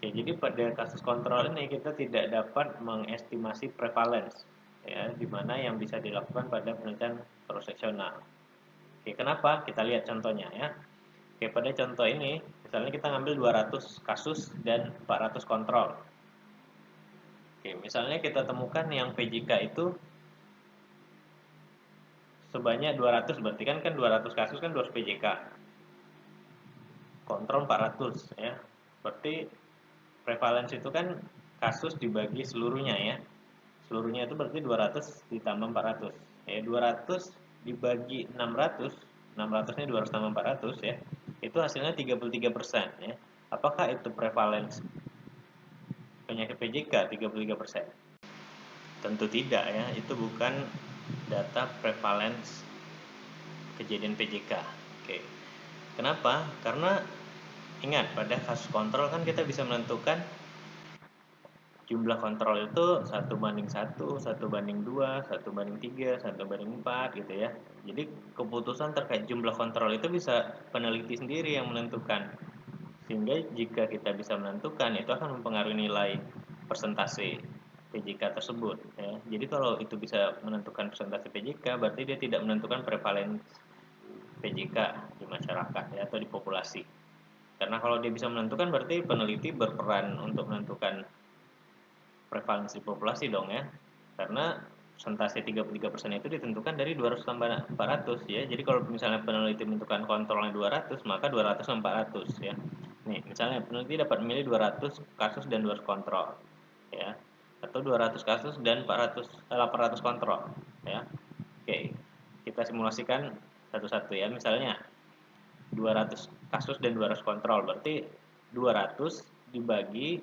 Oke, jadi pada kasus kontrol ini kita tidak dapat mengestimasi prevalence, ya, di mana yang bisa dilakukan pada penelitian cross-seksional. Oke, kenapa? Kita lihat contohnya ya. Oke, pada contoh ini, misalnya kita ngambil 200 kasus dan 400 kontrol. Oke, misalnya kita temukan yang PJK itu sebanyak 200, berarti kan 200 kasus kan 200 PJK. Kontrol 400 ya. Berarti prevalence itu kan kasus dibagi seluruhnya ya. Seluruhnya itu berarti 200 ditambah 400. Ya, 200 dibagi 600, 600-nya 200 tambah 400 ya. Itu hasilnya 33% ya. Apakah itu prevalence penyakit PJK 33%? Tentu tidak ya, itu bukan data prevalence kejadian PJK. Oke. Kenapa? Karena ingat pada kasus kontrol kan kita bisa menentukan jumlah kontrol itu 1:1, 1:2, 1:3, 1:4 gitu ya. Jadi keputusan terkait jumlah kontrol itu bisa peneliti sendiri yang menentukan. Sehingga jika kita bisa menentukan itu akan mempengaruhi nilai persentase PJK tersebut ya. Jadi kalau itu bisa menentukan persentase PJK berarti dia tidak menentukan prevalensi PJK di masyarakat ya, atau di populasi. Karena kalau dia bisa menentukan berarti peneliti berperan untuk menentukan prevalensi populasi dong ya. Karena persentase 33% itu ditentukan dari 200 tambah 400 ya. Jadi kalau misalnya peneliti menentukan kontrolnya 200, maka 200 tambah 400 ya. Nih, misalnya peneliti dapat memilih 200 kasus dan 200 kontrol ya. Atau 200 kasus dan 800 kontrol ya. Oke. Kita simulasikan satu-satu ya. Misalnya 200 kasus dan 200 kontrol berarti 200 dibagi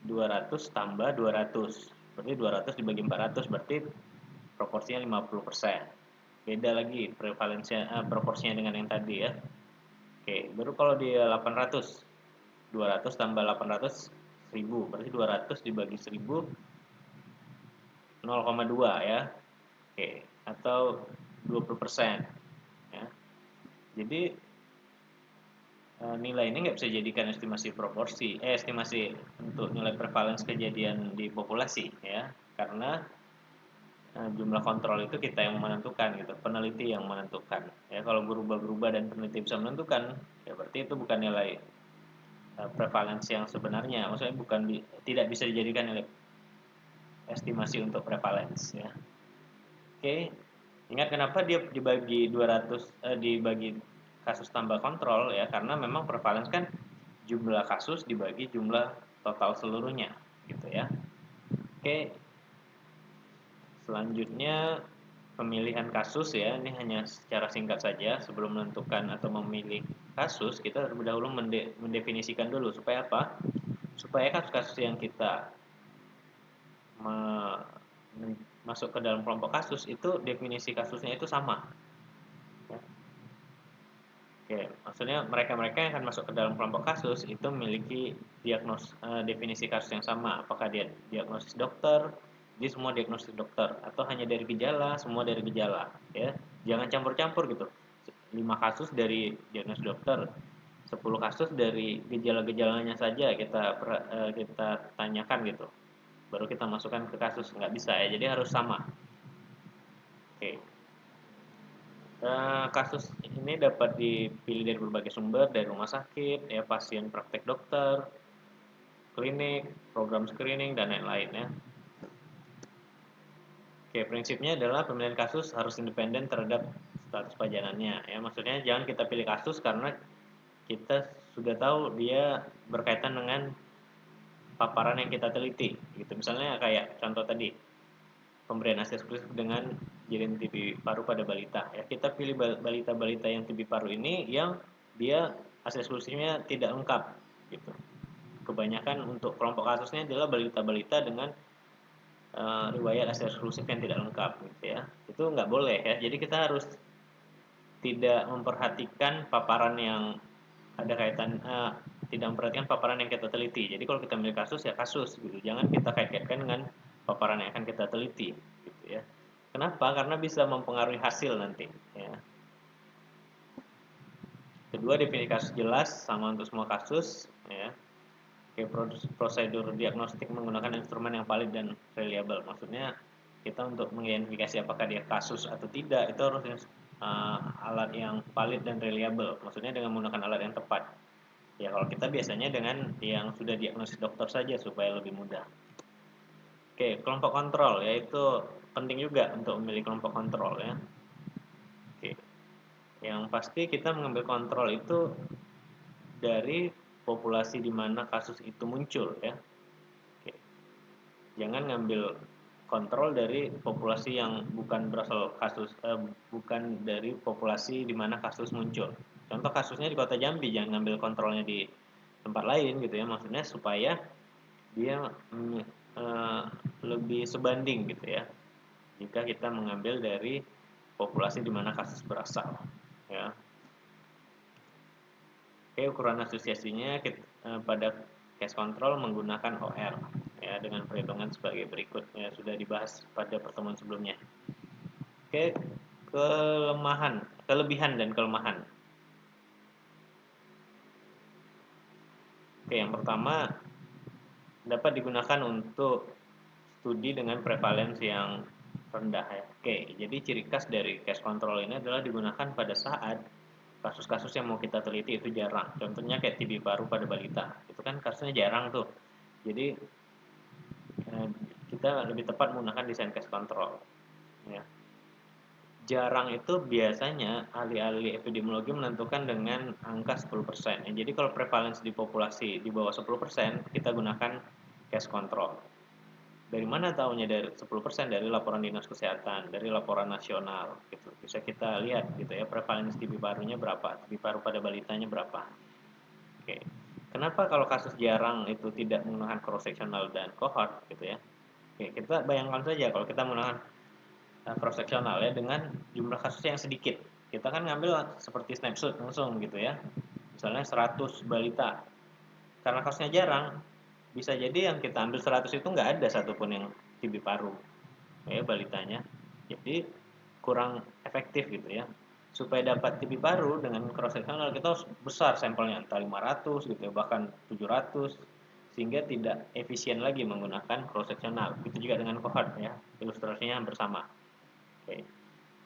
200 tambah 200 berarti 200 dibagi 400 berarti proporsinya 50%. Beda lagi prevalensinya proporsinya dengan yang tadi ya. Oke, baru kalau di 800 200 tambah 800 1000 berarti 200 dibagi 1000 0,2 ya. Oke, atau 20% ya. Jadi nilai ini nggak bisa dijadikan estimasi untuk nilai prevalence kejadian di populasi ya, karena jumlah kontrol itu kita yang menentukan gitu, peneliti yang menentukan ya. Kalau berubah-berubah dan peneliti bisa menentukan ya berarti itu bukan nilai prevalence yang sebenarnya, maksudnya tidak bisa dijadikan nilai estimasi untuk prevalence ya. Oke, ingat kenapa dia dibagi 200 dibagi kasus tambah kontrol ya, karena memang prevalence kan jumlah kasus dibagi jumlah total seluruhnya gitu ya. Oke. Selanjutnya pemilihan kasus ya, ini hanya secara singkat saja. Sebelum menentukan atau memilih kasus, kita terlebih dahulu mendefinisikan dulu supaya apa? Supaya kasus-kasus yang kita masuk ke dalam kelompok kasus itu definisi kasusnya itu sama. Ya. Oke, maksudnya mereka-mereka yang akan masuk ke dalam kelompok kasus itu memiliki definisi kasus yang sama. Apakah dia diagnosis dokter, dia semua diagnosis dokter, atau hanya dari gejala, semua dari gejala. Ya, jangan campur-campur gitu. 5 kasus dari diagnosis dokter, 10 kasus dari gejala-gejalanya saja kita tanyakan gitu. Baru kita masukkan ke kasus, nggak bisa ya. Jadi harus sama. Oke. Kasus ini dapat dipilih dari berbagai sumber, dari rumah sakit, ya pasien praktek dokter, klinik, program screening, dan lain-lain ya. Oke, prinsipnya adalah pemilihan kasus harus independen terhadap status pajanannya. Ya, maksudnya jangan kita pilih kasus karena kita sudah tahu dia berkaitan dengan paparan yang kita teliti. Gitu. Misalnya kayak contoh tadi, pemberian ASI eksklusif dengan jaringan TB paru pada balita. Ya, kita pilih balita-balita yang TB paru ini yang dia ASI eksklusifnya tidak lengkap gitu. Kebanyakan untuk kelompok kasusnya adalah balita-balita dengan riwayat ASI eksklusif yang tidak lengkap gitu ya. Itu nggak boleh ya. Jadi kita harus tidak memperhatikan paparan yang ada kaitan tidak memperhatikan paparan yang kita teliti. Jadi kalau kita ambil kasus ya kasus gitu. Jangan kita kait-kaitkan dengan paparan yang akan kita teliti gitu ya. Kenapa? Karena bisa mempengaruhi hasil nanti ya. Kedua, definisi kasus jelas sama untuk semua kasus ya. Oke, prosedur diagnostik menggunakan instrumen yang valid dan reliable. Maksudnya kita untuk mengidentifikasi apakah dia kasus atau tidak itu harus alat yang valid dan reliable. Maksudnya dengan menggunakan alat yang tepat. Ya kalau kita biasanya dengan yang sudah diagnosis dokter saja supaya lebih mudah. Oke, kelompok kontrol yaitu penting juga untuk memilih kelompok kontrol ya. Oke. Yang pasti kita mengambil kontrol itu dari populasi di mana kasus itu muncul ya. Oke. Jangan ngambil kontrol dari populasi yang bukan berasal bukan dari populasi di mana kasus muncul. Contoh kasusnya di Kota Jambi, jangan ngambil kontrolnya di tempat lain gitu ya. Maksudnya supaya dia lebih sebanding gitu ya. Jika kita mengambil dari populasi di mana kasus berasal ya. Oke, ukuran asosiasinya pada case control menggunakan OR ya dengan perhitungan sebagai berikut ya sudah dibahas pada pertemuan sebelumnya. Oke, kelebihan dan kelemahan. Oke, yang pertama dapat digunakan untuk studi dengan prevalensi yang rendah ya. Oke, jadi ciri khas dari case control ini adalah digunakan pada saat kasus-kasus yang mau kita teliti itu jarang. Contohnya kayak TB paru pada balita. Itu kan kasusnya jarang tuh. Jadi kita lebih tepat menggunakan desain case control. Ya. Jarang itu biasanya ahli-ahli epidemiologi menentukan dengan angka 10%. Ya, jadi kalau prevalensi di populasi di bawah 10%, kita gunakan case control. Dari mana tahunya dari 10%? Dari laporan dinas kesehatan, dari laporan nasional gitu. Bisa kita lihat gitu ya prevalensi TB parunya berapa, TB paru pada balitanya berapa. Oke. Kenapa kalau kasus jarang itu tidak menggunakan cross sectional dan cohort gitu ya. Oke, kita bayangkan saja kalau kita menggunakan cross sectional ya dengan jumlah kasus yang sedikit. Kita kan ngambil seperti snapshot langsung gitu ya. Misalnya 100 balita. Karena kasusnya jarang, bisa jadi yang kita ambil 100 itu nggak ada satupun yang TB paru ya balitanya. Jadi kurang efektif gitu ya. Supaya dapat TB paru dengan cross sectional kita harus besar sampelnya entah 500 gitu ya, bahkan 700 sehingga tidak efisien lagi menggunakan cross sectional. Itu juga dengan cohort ya. Ilustrasinya hampir sama. Oke.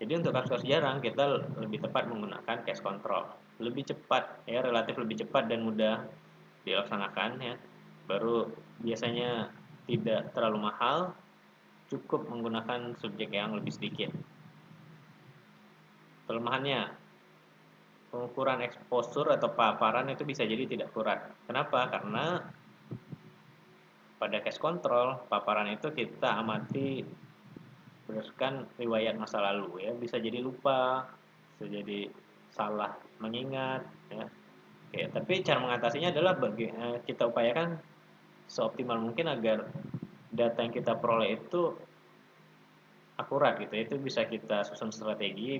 Jadi untuk kasus-kasus jarang kita lebih tepat menggunakan case control. Lebih cepat ya, relatif lebih cepat dan mudah dilaksanakan ya. Baru biasanya tidak terlalu mahal, cukup menggunakan subjek yang lebih sedikit. Kelemahannya, pengukuran eksposur atau paparan itu bisa jadi tidak akurat. Kenapa? Karena pada case control, paparan itu kita amati berdasarkan riwayat masa lalu ya. Bisa jadi lupa, bisa jadi salah mengingat ya. Oke, tapi cara mengatasinya adalah kita upayakan seoptimal mungkin agar data yang kita peroleh itu akurat gitu ya. Itu bisa kita susun strategi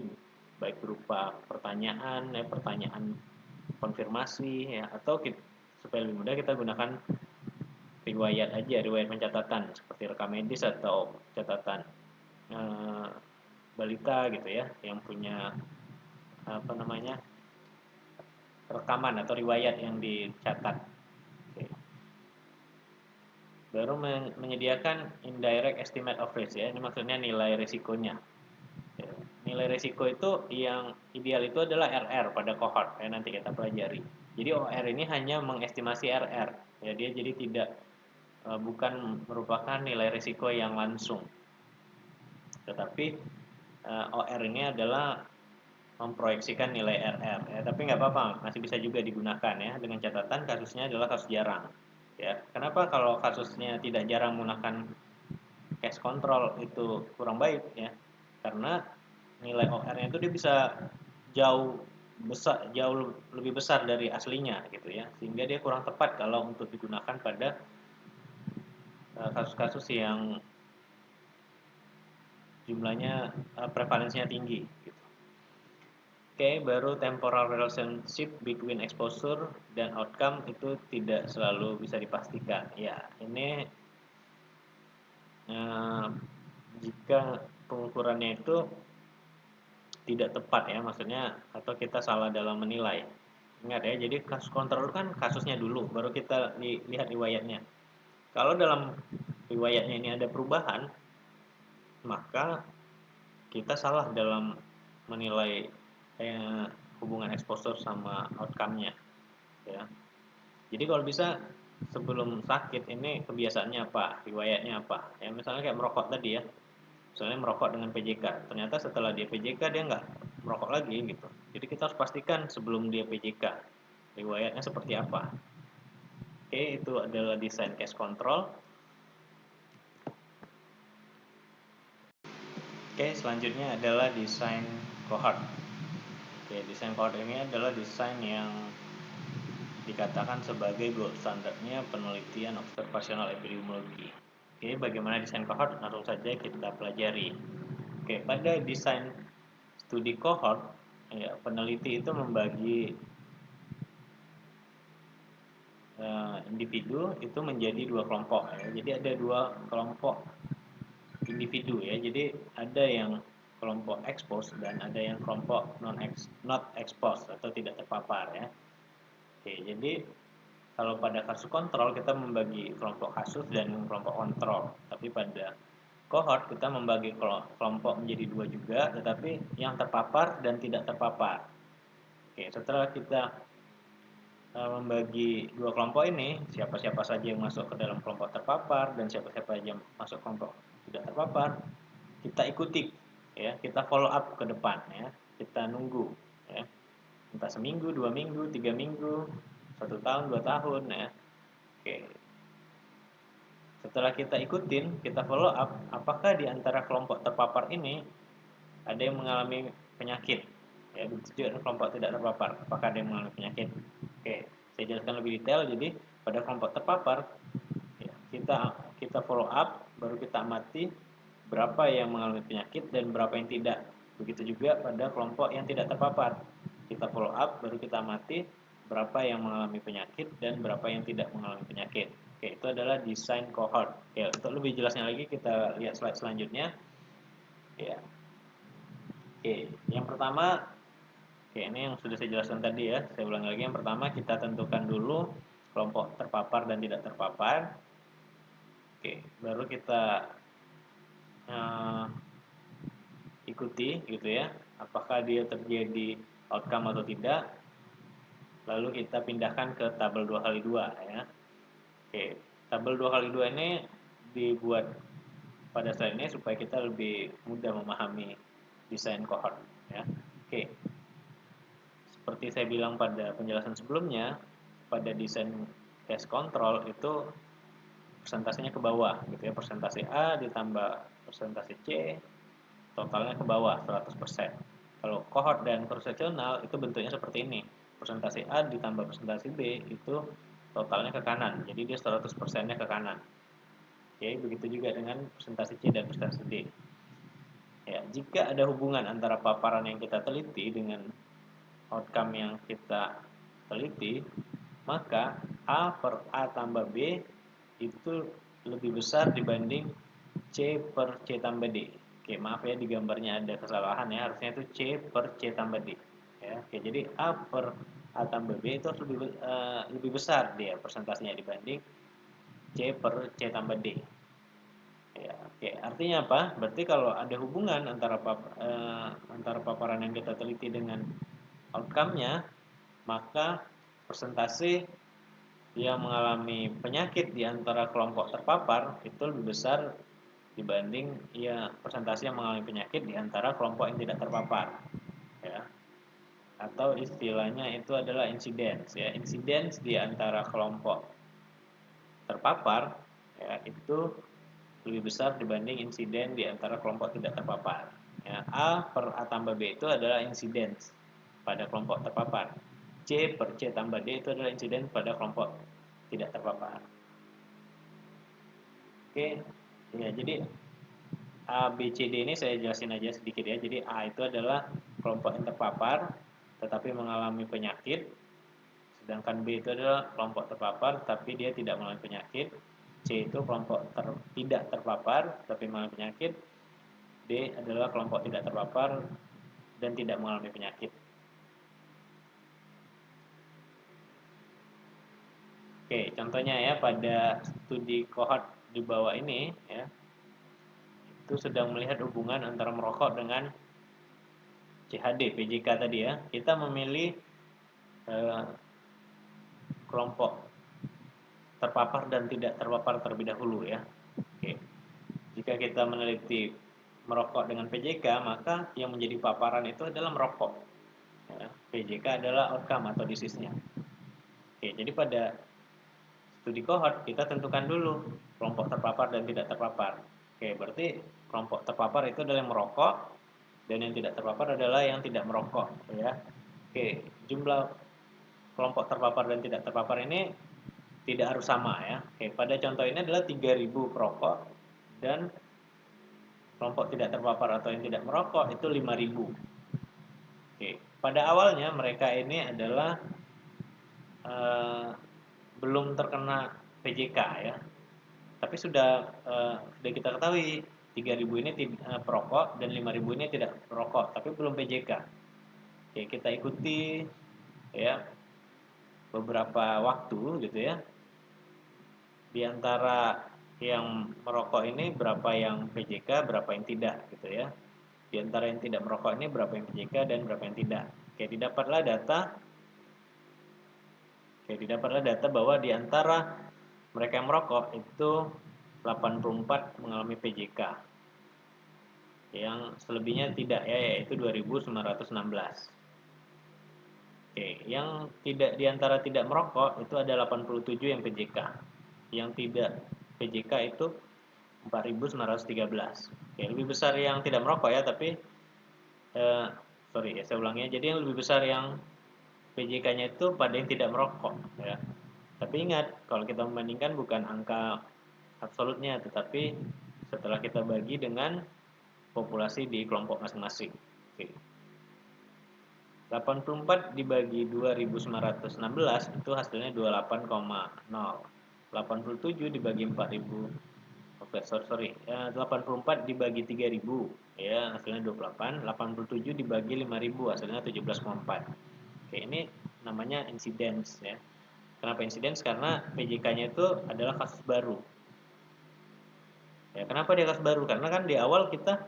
baik berupa pertanyaan ya, pertanyaan konfirmasi ya, atau supaya lebih mudah kita gunakan riwayat aja, riwayat pencatatan seperti rekam medis atau catatan eh, balita gitu ya, yang punya apa namanya, rekaman atau riwayat yang dicatat. Oke. Baru menyediakan indirect estimate of risk ya, ini maksudnya nilai risikonya. Ya, nilai risiko itu yang ideal itu adalah RR pada cohort ya, nanti kita pelajari. Jadi OR ini hanya mengestimasi RR ya, dia jadi tidak bukan merupakan nilai risiko yang langsung, tetapi OR ini adalah memproyeksikan nilai RR ya, tapi nggak apa-apa, masih bisa juga digunakan ya, dengan catatan kasusnya adalah kasus jarang ya. Kenapa kalau kasusnya tidak jarang menggunakan cash control itu kurang baik ya, karena nilai OR-nya itu dia bisa jauh jauh lebih besar dari aslinya gitu ya, sehingga dia kurang tepat kalau untuk digunakan pada kasus-kasus yang jumlahnya prevalensinya tinggi gitu. Oke, baru temporal relationship between exposure dan outcome itu tidak selalu bisa dipastikan. Ya, ini eh, jika pengukurannya itu tidak tepat ya, maksudnya atau kita salah dalam menilai. Ingat ya, jadi kasus kontrol kan kasusnya dulu, baru kita lihat riwayatnya. Kalau dalam riwayatnya ini ada perubahan, maka kita salah dalam menilai hubungan exposure sama outcome-nya ya. Jadi kalau bisa sebelum sakit ini kebiasaannya apa, riwayatnya apa. Ya misalnya kayak merokok tadi ya. Misalnya merokok dengan PJK, ternyata setelah dia PJK dia nggak merokok lagi gitu. Jadi kita harus pastikan sebelum dia PJK riwayatnya seperti apa. Oke, itu adalah desain case control. Oke, selanjutnya adalah desain cohort. Oke, desain cohort ini adalah desain yang dikatakan sebagai gold standarnya penelitian observasional epidemiologi. Oke, bagaimana desain cohort? Langsung saja kita pelajari. Oke, pada desain studi cohort, ya, peneliti itu membagi individu itu menjadi dua kelompok. Ya. Jadi ada dua kelompok individu ya. Jadi ada yang kelompok expose dan ada yang kelompok not expose atau tidak terpapar ya. Oke, jadi kalau pada kasus kontrol kita membagi kelompok kasus dan kelompok kontrol, tapi pada cohort kita membagi kelompok menjadi dua juga, tetapi yang terpapar dan tidak terpapar. Oke, setelah kita membagi dua kelompok ini, siapa-siapa saja yang masuk ke dalam kelompok terpapar dan siapa-siapa saja yang masuk kelompok tidak terpapar, kita ikuti ya, kita follow up ke depan ya, kita nunggu ya, entah seminggu, 2 minggu, 3 minggu, 1 tahun, 2 tahun ya. Oke, setelah kita ikutin, kita follow up, apakah di antara kelompok terpapar ini ada yang mengalami penyakit ya, begitu juga kelompok tidak terpapar, apakah ada yang mengalami penyakit. Oke, saya jelaskan lebih detail. Jadi pada kelompok terpapar ya, kita follow up, baru kita amati berapa yang mengalami penyakit dan berapa yang tidak. Begitu juga pada kelompok yang tidak terpapar, kita follow up, baru kita amati berapa yang mengalami penyakit dan berapa yang tidak mengalami penyakit. Oke, itu adalah desain cohort. Oke, untuk lebih jelasnya lagi kita lihat slide selanjutnya. Ya. Oke, yang pertama, oke, ini yang sudah saya jelaskan tadi ya. Saya ulang lagi, yang pertama kita tentukan dulu kelompok terpapar dan tidak terpapar. Oke, baru kita eh, ikuti gitu ya, apakah dia terjadi outcome atau tidak. Lalu kita pindahkan ke tabel 2x2 ya. Oke, tabel 2x2 ini dibuat pada slide ini supaya kita lebih mudah memahami desain cohort ya. Oke. Seperti saya bilang pada penjelasan sebelumnya, pada desain case control itu persentasenya ke bawah gitu ya, persentase A ditambah persentase C totalnya ke bawah 100%. Kalau kohort dan cross-seksional itu bentuknya seperti ini. Persentase A ditambah persentase B itu totalnya ke kanan. Jadi dia 100%-nya ke kanan. Oke, begitu juga dengan persentase C dan persentase D. Ya, jika ada hubungan antara paparan yang kita teliti dengan outcome yang kita teliti, maka A per A tambah B itu lebih besar dibanding C per C tambah D. Oke, maaf ya di gambarnya ada kesalahan ya, harusnya itu C per C tambah D. Ya, oke, jadi A per A tambah B itu lebih besar dia persentasenya dibanding C per C tambah D. Ya, oke, artinya apa? Berarti kalau ada hubungan antara paparan yang kita teliti dengan outcome-nya, maka persentase yang mengalami penyakit di antara kelompok terpapar itu lebih besar dibanding persentase yang mengalami penyakit di antara kelompok yang tidak terpapar, ya. Atau istilahnya itu adalah incidence, ya. Incidence di antara kelompok terpapar, ya, itu lebih besar dibanding insiden di antara kelompok tidak terpapar. Ya, A per A tambah B itu adalah incidence pada kelompok terpapar. C per C tambah D itu adalah insiden pada kelompok tidak terpapar. Oke, ya, jadi A, B, C, D ini saya jelasin aja sedikit ya. Jadi A itu adalah kelompok yang terpapar tetapi mengalami penyakit. Sedangkan B itu adalah kelompok terpapar tapi dia tidak mengalami penyakit. C itu kelompok tidak terpapar tapi mengalami penyakit. D adalah kelompok tidak terpapar dan tidak mengalami penyakit. Oke, contohnya ya pada studi kohort di bawah ini ya, itu sedang melihat hubungan antara merokok dengan CHD, PJK tadi ya. Kita memilih eh, kelompok terpapar dan tidak terpapar terlebih dahulu ya. Oke. Jika kita meneliti merokok dengan PJK, maka yang menjadi paparan itu adalah merokok. Ya. PJK adalah outcome atau disease-nya. Oke, jadi pada studi kohort kita tentukan dulu kelompok terpapar dan tidak terpapar. Oke, berarti kelompok terpapar itu adalah yang merokok dan yang tidak terpapar adalah yang tidak merokok, ya. Oke, jumlah kelompok terpapar dan tidak terpapar ini tidak harus sama ya. Oke, pada contoh ini adalah 3.000 perokok dan kelompok tidak terpapar atau yang tidak merokok itu 5.000. Oke, pada awalnya mereka ini adalah eh, belum terkena PJK ya. Tapi sudah kita ketahui 3.000 ini perokok dan 5.000 ini tidak perokok, tapi belum PJK. Oke, kita ikuti ya beberapa waktu gitu ya. Di antara yang merokok ini berapa yang PJK, berapa yang tidak gitu ya. Di antara yang tidak merokok ini berapa yang PJK dan berapa yang tidak. Oke, didapatlah data bahwa di antara mereka yang merokok itu 84 mengalami PJK. Yang selebihnya tidak ya, yaitu 2.916. Oke, yang tidak di antara tidak merokok itu ada 87 yang PJK. Yang tidak PJK itu 4.913. Oke, lebih besar yang tidak merokok ya, tapi sorry ya, saya ulangi ya. Jadi yang lebih besar yang PJK-nya itu pada yang tidak merokok ya. Tapi ingat, kalau kita membandingkan bukan angka absolutnya, tetapi setelah kita bagi dengan populasi di kelompok masing-masing. Oke. 84 dibagi 2.916 itu hasilnya 28,0. 87 dibagi 4.000, oke, sorry, 84 dibagi 3.000 ya hasilnya 28. 87 dibagi 5.000 hasilnya 17,4. Oke, ini namanya incidence ya. Kenapa incidence? Karena PJK-nya itu adalah kasus baru. Ya, kenapa dia kasus baru? Karena kan di awal kita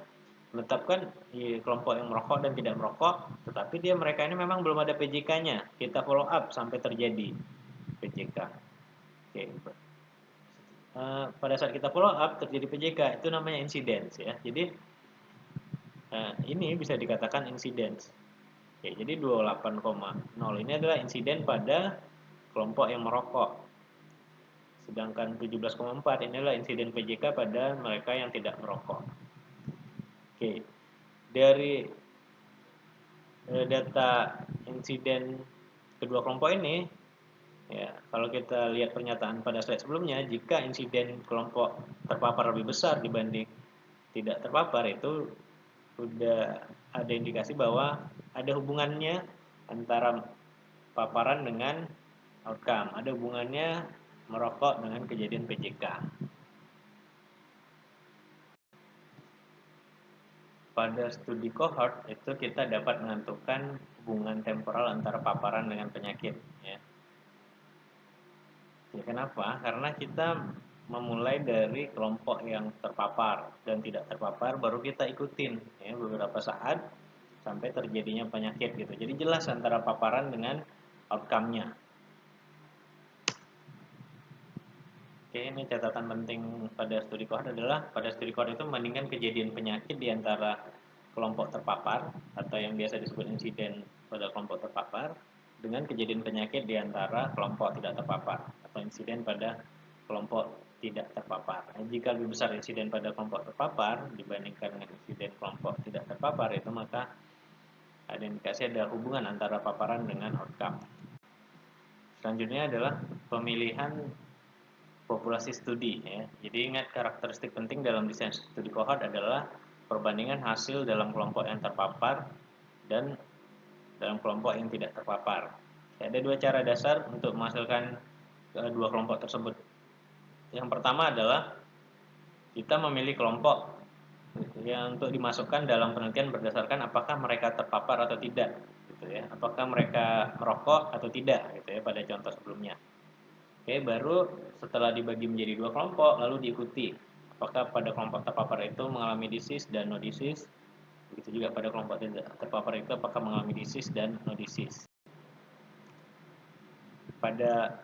menetapkan di kelompok yang merokok dan tidak merokok, tetapi mereka ini memang belum ada PJK-nya. Kita follow up sampai terjadi PJK. Oke. Pada saat kita follow up terjadi PJK, itu namanya incidence ya. Jadi ini bisa dikatakan incidence. Oke, jadi 28,0 ini adalah insiden pada kelompok yang merokok. Sedangkan 17,4 ini adalah insiden PJK pada mereka yang tidak merokok. Oke. Dari data insiden kedua kelompok ini, ya, kalau kita lihat pernyataan pada slide sebelumnya, jika insiden kelompok terpapar lebih besar dibanding tidak terpapar, itu sudah ada indikasi bahwa ada hubungannya antara paparan dengan outcome, ada hubungannya merokok dengan kejadian PJK. Pada studi cohort itu kita dapat menentukan hubungan temporal antara paparan dengan penyakit. Ya, kenapa? Karena kita memulai dari kelompok yang terpapar dan tidak terpapar, baru kita ikutin ya, beberapa saat sampai terjadinya penyakit gitu. Jadi jelas antara paparan dengan outcome-nya. Oke, ini catatan penting pada studi cohort adalah pada studi cohort itu membandingkan kejadian penyakit di antara kelompok terpapar atau yang biasa disebut insiden pada kelompok terpapar dengan kejadian penyakit di antara kelompok tidak terpapar atau insiden pada kelompok tidak terpapar. Nah, jika lebih besar insiden pada kelompok terpapar dibandingkan dengan insiden kelompok tidak terpapar, itu maka ada indikasi ada hubungan antara paparan dengan outcome. Selanjutnya adalah pemilihan populasi studi ya. Jadi ingat karakteristik penting dalam desain studi cohort adalah perbandingan hasil dalam kelompok yang terpapar dan dalam kelompok yang tidak terpapar. Ada dua cara dasar untuk menghasilkan dua kelompok tersebut. Yang pertama adalah kita memilih kelompok yang untuk dimasukkan dalam penelitian berdasarkan apakah mereka terpapar atau tidak, gitu ya. Apakah mereka merokok atau tidak, gitu ya, pada contoh sebelumnya. Oke, baru setelah dibagi menjadi dua kelompok, lalu diikuti apakah pada kelompok terpapar itu mengalami disease dan no disease. Begitu juga pada kelompok tidak terpapar itu apakah mengalami disease dan no disease. Pada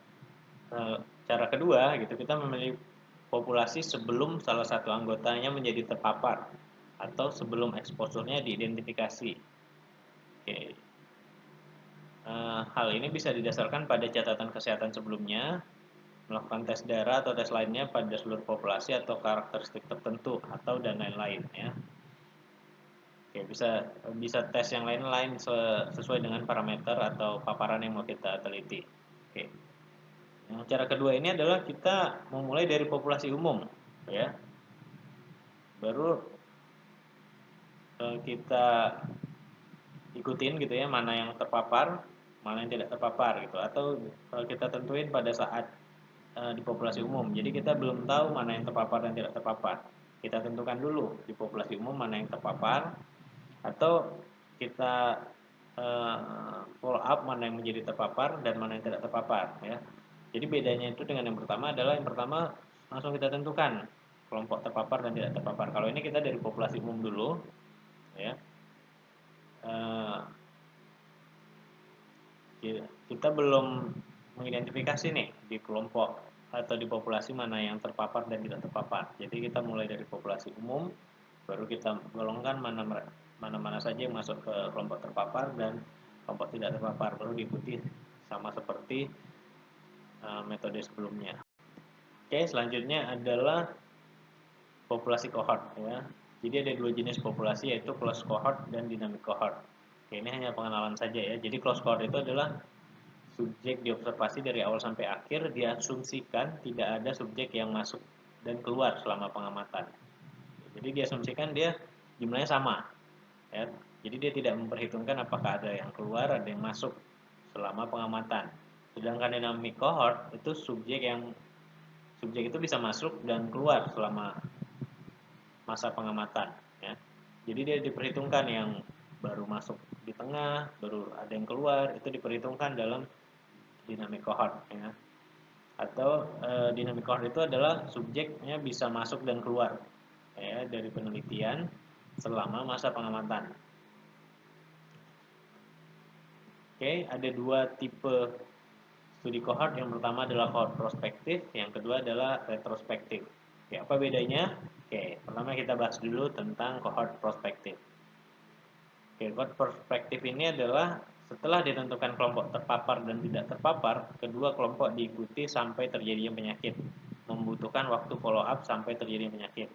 cara kedua, gitu, kita memilih populasi sebelum salah satu anggotanya menjadi terpapar atau sebelum eksposurnya diidentifikasi. Oke. Hal ini bisa didasarkan pada catatan kesehatan sebelumnya, melakukan tes darah atau tes lainnya pada seluruh populasi atau karakteristik tertentu atau dan lain-lain ya. Oke, bisa tes yang lain-lain sesuai dengan parameter atau paparan yang mau kita teliti. Oke. Yang cara kedua ini adalah kita memulai dari populasi umum ya. Baru kita ikutin gitu ya mana yang terpapar, mana yang tidak terpapar gitu atau kita tentuin pada saat di populasi umum. Jadi kita belum tahu mana yang terpapar dan tidak terpapar. Kita tentukan dulu di populasi umum mana yang terpapar atau kita follow up mana yang menjadi terpapar dan mana yang tidak terpapar ya. Jadi bedanya itu dengan yang pertama adalah yang pertama langsung kita tentukan kelompok terpapar dan tidak terpapar. Kalau ini kita dari populasi umum dulu ya. Kita belum mengidentifikasi nih di kelompok atau di populasi mana yang terpapar dan tidak terpapar. Jadi kita mulai dari populasi umum, baru kita golongkan mana saja yang masuk ke kelompok terpapar dan kelompok tidak terpapar, baru diikuti sama seperti metode sebelumnya. Oke, selanjutnya adalah populasi cohort ya. Jadi ada dua jenis populasi yaitu closed cohort dan dynamic cohort. Oke, ini hanya pengenalan saja ya. Jadi closed cohort itu adalah subjek diobservasi dari awal sampai akhir, diasumsikan tidak ada subjek yang masuk dan keluar selama pengamatan. Jadi diasumsikan dia jumlahnya sama ya. Jadi dia tidak memperhitungkan apakah ada yang keluar, ada yang masuk selama pengamatan. Sedangkan dynamic cohort itu subjek itu bisa masuk dan keluar selama masa pengamatan ya. Jadi dia diperhitungkan yang baru masuk di tengah, baru ada yang keluar, itu diperhitungkan dalam dynamic cohort ya. Atau dynamic cohort itu adalah subjeknya bisa masuk dan keluar ya dari penelitian selama masa pengamatan. Oke, ada dua tipe studi cohort. Yang pertama adalah cohort prospektif, yang kedua adalah retrospektif. Oke, apa bedanya? Oke, pertama kita bahas dulu tentang cohort prospektif. Oke, cohort prospektif ini adalah setelah ditentukan kelompok terpapar dan tidak terpapar, kedua kelompok diikuti sampai terjadinya penyakit. Membutuhkan waktu follow up sampai terjadinya penyakit.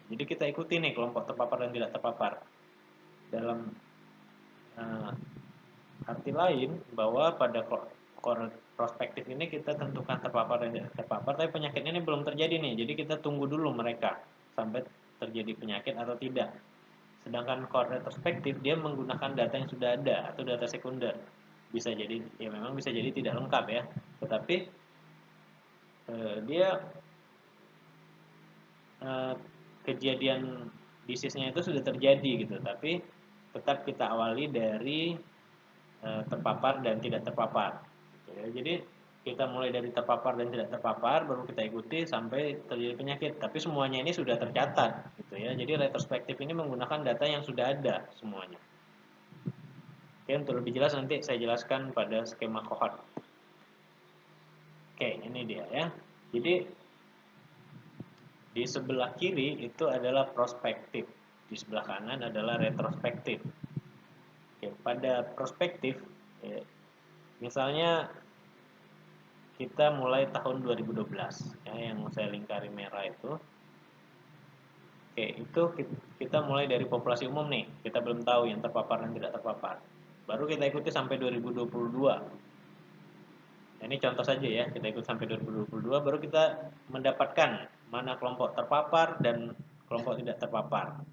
Jadi kita ikuti nih kelompok terpapar dan tidak terpapar. Dalam arti lain, bahwa pada prospektif ini kita tentukan terpapar dan tidak terpapar, tapi penyakit ini belum terjadi nih. Jadi kita tunggu dulu mereka sampai terjadi penyakit atau tidak. Sedangkan retrospektif dia menggunakan data yang sudah ada atau data sekunder. Bisa jadi ya memang bisa jadi tidak lengkap ya. Tetapi dia kejadian bisnisnya itu sudah terjadi gitu, tapi tetap kita awali dari terpapar dan tidak terpapar gitu ya. Jadi kita mulai dari terpapar dan tidak terpapar, baru kita ikuti sampai terjadi penyakit, tapi semuanya ini sudah tercatat gitu ya. Jadi retrospektif ini menggunakan data yang sudah ada semuanya. Oke, untuk lebih jelas nanti saya jelaskan pada skema cohort. Oke, ini dia ya. Jadi di sebelah kiri itu adalah prospektif, di sebelah kanan adalah retrospektif. Oke, pada prospektif, ya, misalnya kita mulai tahun 2012, ya, yang saya lingkari merah itu. Oke, itu kita mulai dari populasi umum nih. Kita belum tahu yang terpapar dan tidak terpapar. Baru kita ikuti sampai 2022. Nah, ini contoh saja ya, kita ikut sampai 2022, baru kita mendapatkan mana kelompok terpapar dan kelompok tidak terpapar.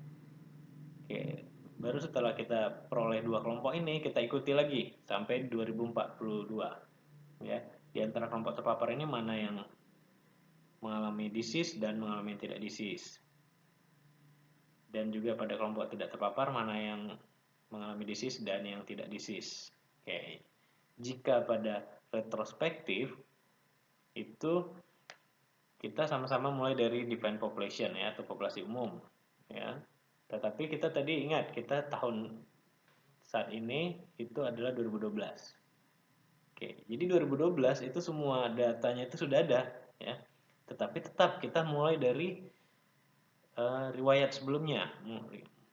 Oke, baru setelah kita peroleh dua kelompok ini, kita ikuti lagi sampai 2042. Ya, di antara kelompok terpapar ini mana yang mengalami disease dan mengalami tidak disease. Dan juga pada kelompok tidak terpapar mana yang mengalami disease dan yang tidak disease. Oke. Jika pada retrospektif itu kita sama-sama mulai dari defined population ya, atau populasi umum ya. Tetapi kita tadi ingat, kita tahun saat ini itu adalah 2012. Oke, jadi 2012 itu semua datanya itu sudah ada ya. Tetapi tetap kita mulai dari riwayat sebelumnya.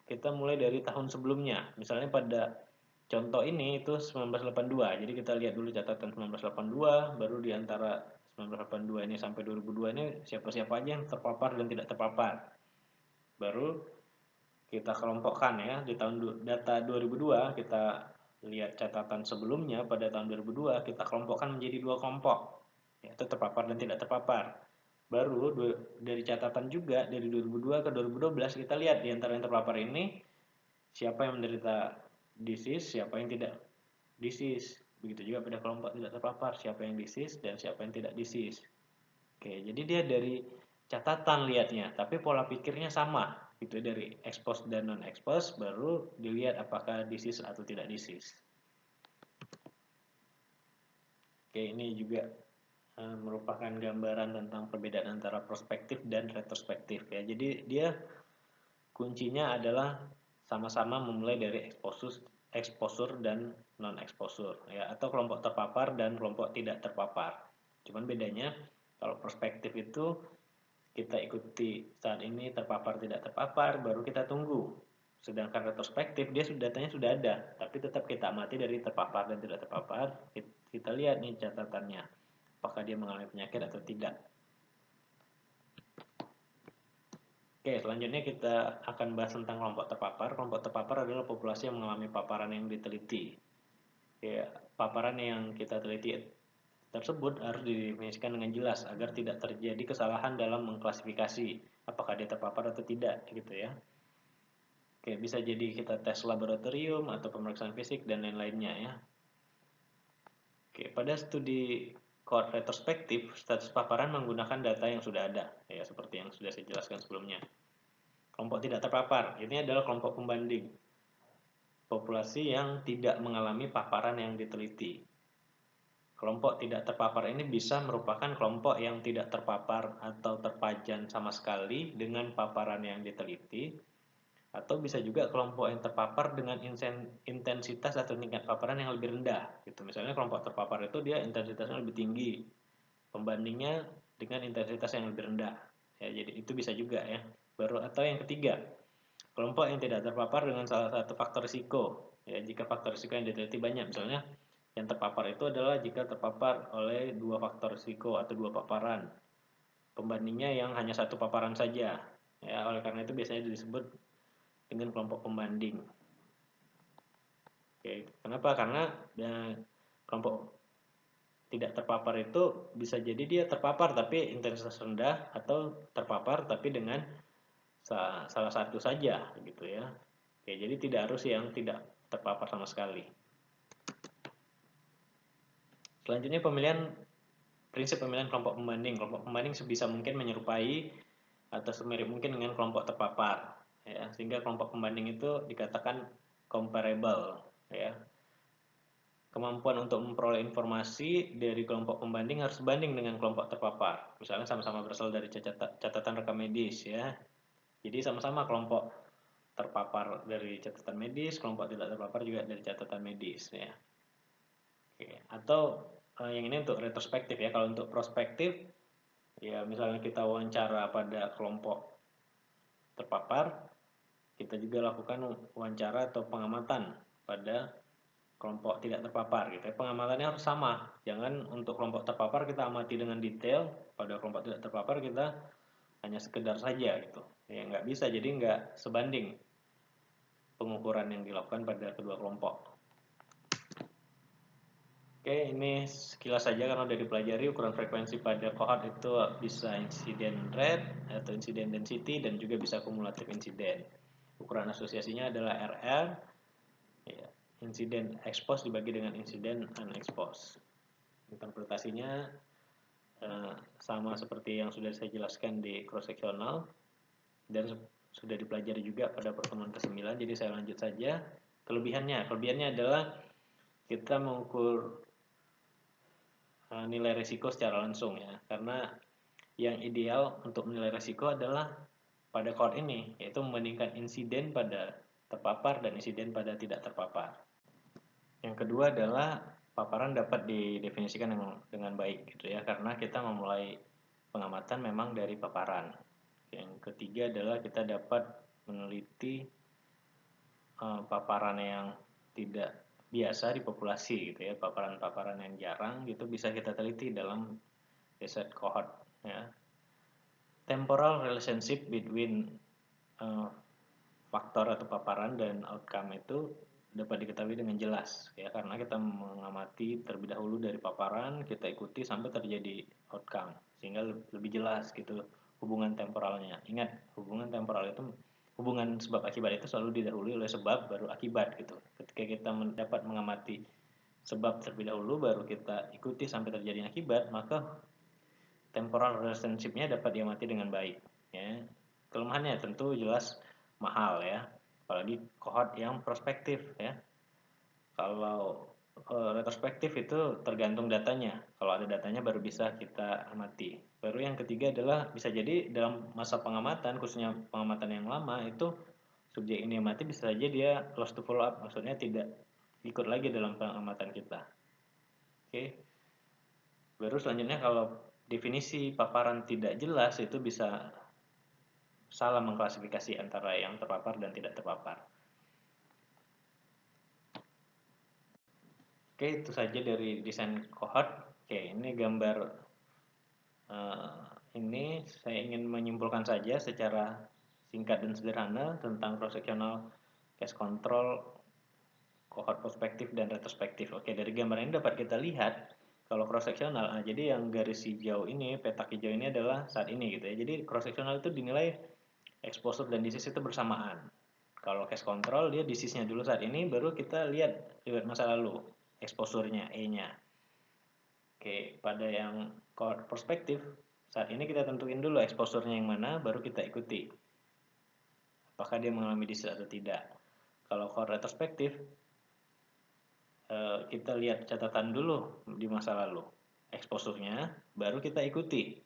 Kita mulai dari tahun sebelumnya. Misalnya pada contoh ini itu 1982. Jadi kita lihat dulu catatan 1982, baru di antara 1982 ini sampai 2002 ini siapa-siapa aja yang terpapar dan tidak terpapar. Baru kita kelompokkan ya, di tahun data 2002 kita lihat catatan sebelumnya pada tahun 2002, kita kelompokkan menjadi dua kelompok, yaitu terpapar dan tidak terpapar. Baru dari catatan juga dari 2002 ke 2012 kita lihat di antara yang terpapar ini siapa yang menderita disease, siapa yang tidak disease. Begitu juga pada kelompok tidak terpapar, siapa yang disease dan siapa yang tidak disease. Oke, jadi dia dari catatan lihatnya, tapi pola pikirnya sama. Gitu dari expose dan non expose, baru dilihat apakah disease atau tidak disease. Oke, ini juga merupakan gambaran tentang perbedaan antara prospektif dan retrospektif ya. Jadi dia kuncinya adalah sama-sama memulai dari exposure dan non exposure ya, atau kelompok terpapar dan kelompok tidak terpapar. Cuman bedanya kalau prospektif itu kita ikuti saat ini terpapar tidak terpapar, baru kita tunggu. Sedangkan retrospektif dia datanya sudah ada, tapi tetap kita amati dari terpapar dan tidak terpapar. Kita lihat nih catatannya, apakah dia mengalami penyakit atau tidak. Oke, selanjutnya kita akan bahas tentang kelompok terpapar. Kelompok terpapar adalah populasi yang mengalami paparan yang diteliti. Ya, paparan yang kita teliti tersebut harus didefinisikan dengan jelas agar tidak terjadi kesalahan dalam mengklasifikasi apakah dia terpapar atau tidak gitu ya. Oke, bisa jadi kita tes laboratorium atau pemeriksaan fisik dan lain-lainnya ya. Oke, pada studi cohort retrospektif, status paparan menggunakan data yang sudah ada ya, seperti yang sudah saya jelaskan sebelumnya. Kelompok tidak terpapar, ini adalah kelompok pembanding populasi yang tidak mengalami paparan yang diteliti. Kelompok tidak terpapar ini bisa merupakan kelompok yang tidak terpapar atau terpajan sama sekali dengan paparan yang diteliti, atau bisa juga kelompok yang terpapar dengan intensitas atau tingkat paparan yang lebih rendah. Gitu. Misalnya kelompok terpapar itu dia intensitasnya lebih tinggi, pembandingnya dengan intensitas yang lebih rendah. Ya, jadi itu bisa juga ya. Baru atau yang ketiga, kelompok yang tidak terpapar dengan salah satu faktor risiko. Ya, jika faktor risiko yang diteliti banyak, misalnya yang terpapar itu adalah jika terpapar oleh dua faktor risiko atau dua paparan. Pembandingnya yang hanya satu paparan saja. Ya, oleh karena itu biasanya disebut dengan kelompok pembanding. Oke, kenapa? Karena kelompok tidak terpapar itu bisa jadi dia terpapar tapi intensitas rendah atau terpapar tapi dengan salah satu saja gitu ya. Oke, jadi tidak harus yang tidak terpapar sama sekali. Selanjutnya prinsip pemilihan kelompok pembanding. Kelompok pembanding sebisa mungkin menyerupai atau semirip mungkin dengan kelompok terpapar ya, sehingga kelompok pembanding itu dikatakan comparable ya. Kemampuan untuk memperoleh informasi dari kelompok pembanding harus sebanding dengan kelompok terpapar. Misalnya sama-sama berasal dari catatan rekam medis ya. Jadi sama-sama kelompok terpapar dari catatan medis, kelompok tidak terpapar juga dari catatan medis ya. Oke. Atau yang ini untuk retrospektif ya. Kalau untuk prospektif ya misalnya kita wawancara pada kelompok terpapar, kita juga lakukan wawancara atau pengamatan pada kelompok tidak terpapar gitu ya. Pengamatannya harus sama. Jangan untuk kelompok terpapar kita amati dengan detail, pada kelompok tidak terpapar kita hanya sekedar saja gitu. Ya nggak bisa, jadi nggak sebanding pengukuran yang dilakukan pada kedua kelompok. Oke, ini sekilas saja karena sudah dipelajari ukuran frekuensi pada cohort itu bisa insiden rate atau insiden density dan juga bisa kumulatif insiden. Ukuran asosiasinya adalah RR, ya, insiden expose dibagi dengan insiden unexposed. Interpretasinya sama seperti yang sudah saya jelaskan di cross sectional dan sudah dipelajari juga pada pertemuan ke-9, jadi saya lanjut saja. Kelebihannya adalah kita mengukur nilai risiko secara langsung ya, karena yang ideal untuk menilai risiko adalah pada cohort ini, yaitu membandingkan insiden pada terpapar dan insiden pada tidak terpapar. Yang kedua adalah paparan dapat didefinisikan dengan baik gitu ya, karena kita memulai pengamatan memang dari paparan. Yang ketiga adalah kita dapat meneliti paparan yang tidak biasa di populasi gitu ya, paparan-paparan yang jarang gitu bisa kita teliti dalam riset cohort ya. Temporal relationship between faktor atau paparan dan outcome itu dapat diketahui dengan jelas ya, karena kita mengamati terlebih dahulu dari paparan, kita ikuti sampai terjadi outcome sehingga lebih jelas gitu hubungan temporalnya. Ingat, hubungan temporal itu hubungan sebab akibat itu selalu didahului oleh sebab baru akibat gitu. Ketika kita dapat mengamati sebab terlebih dahulu baru kita ikuti sampai terjadi akibat, maka temporal relationship-nya dapat diamati dengan baik ya. Kelemahannya tentu jelas mahal ya, apalagi cohort yang prospektif ya. Kalau retrospektif itu tergantung datanya, kalau ada datanya baru bisa kita amati. Baru yang ketiga adalah bisa jadi dalam masa pengamatan, khususnya pengamatan yang lama itu subjek ini amati bisa saja dia lost to follow up, maksudnya tidak ikut lagi dalam pengamatan kita. Oke. Baru selanjutnya kalau definisi paparan tidak jelas itu bisa salah mengklasifikasi antara yang terpapar dan tidak terpapar. Oke, itu saja dari desain cohort. Oke, ini gambar ini saya ingin menyimpulkan saja secara singkat dan sederhana tentang cross-sectional case control, cohort prospektif dan retrospektif. Oke, dari gambar ini dapat kita lihat kalau cross-sectional, jadi yang garis hijau ini, petak hijau ini adalah saat ini gitu ya. Jadi cross-sectional itu dinilai exposure dan disease itu bersamaan. Kalau case control dia disease-nya dulu saat ini, baru kita lihat riwayat masa lalu, exposure-nya, E-nya. Oke, pada yang cohort prospektif, saat ini kita tentuin dulu exposure-nya yang mana, baru kita ikuti. Apakah dia mengalami disease atau tidak. Kalau cohort retrospektif, kita lihat catatan dulu di masa lalu, exposure-nya, baru kita ikuti.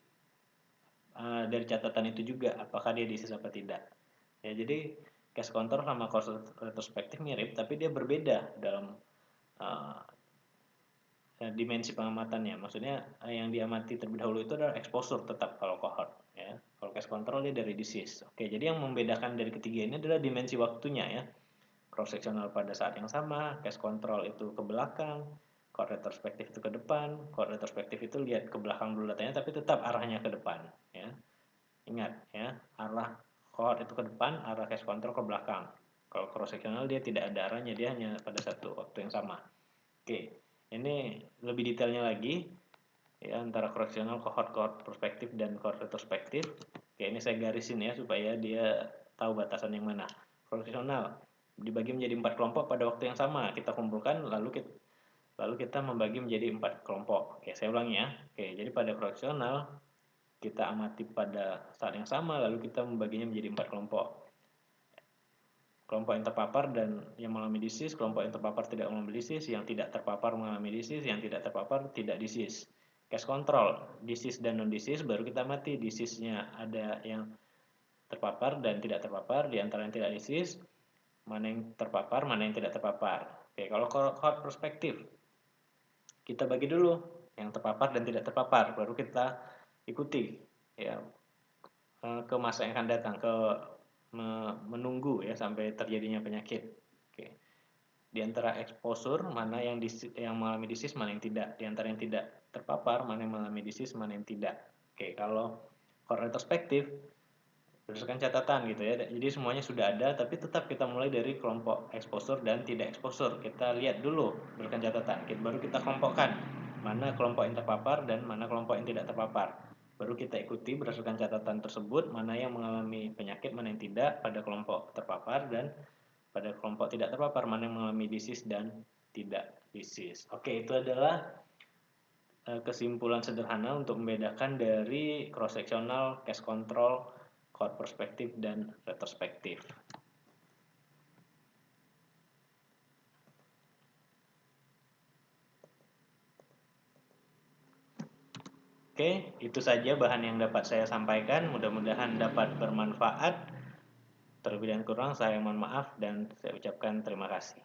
Dari catatan itu juga, apakah dia disease apa tidak. Ya, jadi case control sama cohort retrospektif mirip, tapi dia berbeda dalam dimensi pengamatannya. Maksudnya yang diamati terlebih dahulu itu adalah exposure tetap kalau cohort ya. Kalau case control dia dari disease. Oke, jadi yang membedakan dari ketiga ini adalah dimensi waktunya ya. Cross sectional pada saat yang sama, case control itu ke belakang, cohort retrospektif itu ke depan, cohort retrospektif itu lihat ke belakang dulu datanya tapi tetap arahnya ke depan ya. Ingat ya, arah cohort itu ke depan, arah case control ke belakang. Kalau cross seksional dia tidak ada arahnya, dia hanya pada satu waktu yang sama. Oke, ini lebih detailnya lagi ya antara cross seksional, kohort prospektif dan kohort retrospektif. Oke, ini saya garisin ya supaya dia tahu batasan yang mana. Cross seksional dibagi menjadi 4 kelompok pada waktu yang sama. Kita kumpulkan lalu kita membagi menjadi 4 kelompok. Oke, saya ulangi ya. Oke, jadi pada cross seksional kita amati pada saat yang sama lalu kita membaginya menjadi 4 kelompok. Kelompok yang terpapar dan yang mengalami disease, kelompok yang terpapar tidak mengalami disease, yang tidak terpapar mengalami disease, yang tidak terpapar tidak disease. Case control, disease dan non disease baru kita amati disease-nya ada yang terpapar dan tidak terpapar, di antara yang tidak disease, mana yang terpapar, mana yang tidak terpapar. Oke, kalau cohort prospektif, kita bagi dulu yang terpapar dan tidak terpapar, baru kita ikuti ya ke masa yang akan datang, ke menunggu ya sampai terjadinya penyakit. Oke. Di antara exposure mana yang mengalami disease, mana yang tidak. Di antara yang tidak terpapar, mana yang mengalami disease, mana yang tidak. Oke, kalau retrospektif berdasarkan catatan gitu ya. Jadi semuanya sudah ada, tapi tetap kita mulai dari kelompok exposure dan tidak exposure. Kita lihat dulu berdasarkan catatan, baru kita kelompokkan mana kelompok yang terpapar dan mana kelompok yang tidak terpapar. Baru kita ikuti berdasarkan catatan tersebut mana yang mengalami penyakit, mana yang tidak pada kelompok terpapar, dan pada kelompok tidak terpapar mana yang mengalami disease dan tidak disease. Oke, itu adalah kesimpulan sederhana untuk membedakan dari cross sectional, case control, cohort prospektif dan retrospektif. Oke, itu saja bahan yang dapat saya sampaikan. Mudah-mudahan dapat bermanfaat. Terlebih dan kurang saya mohon maaf dan saya ucapkan terima kasih.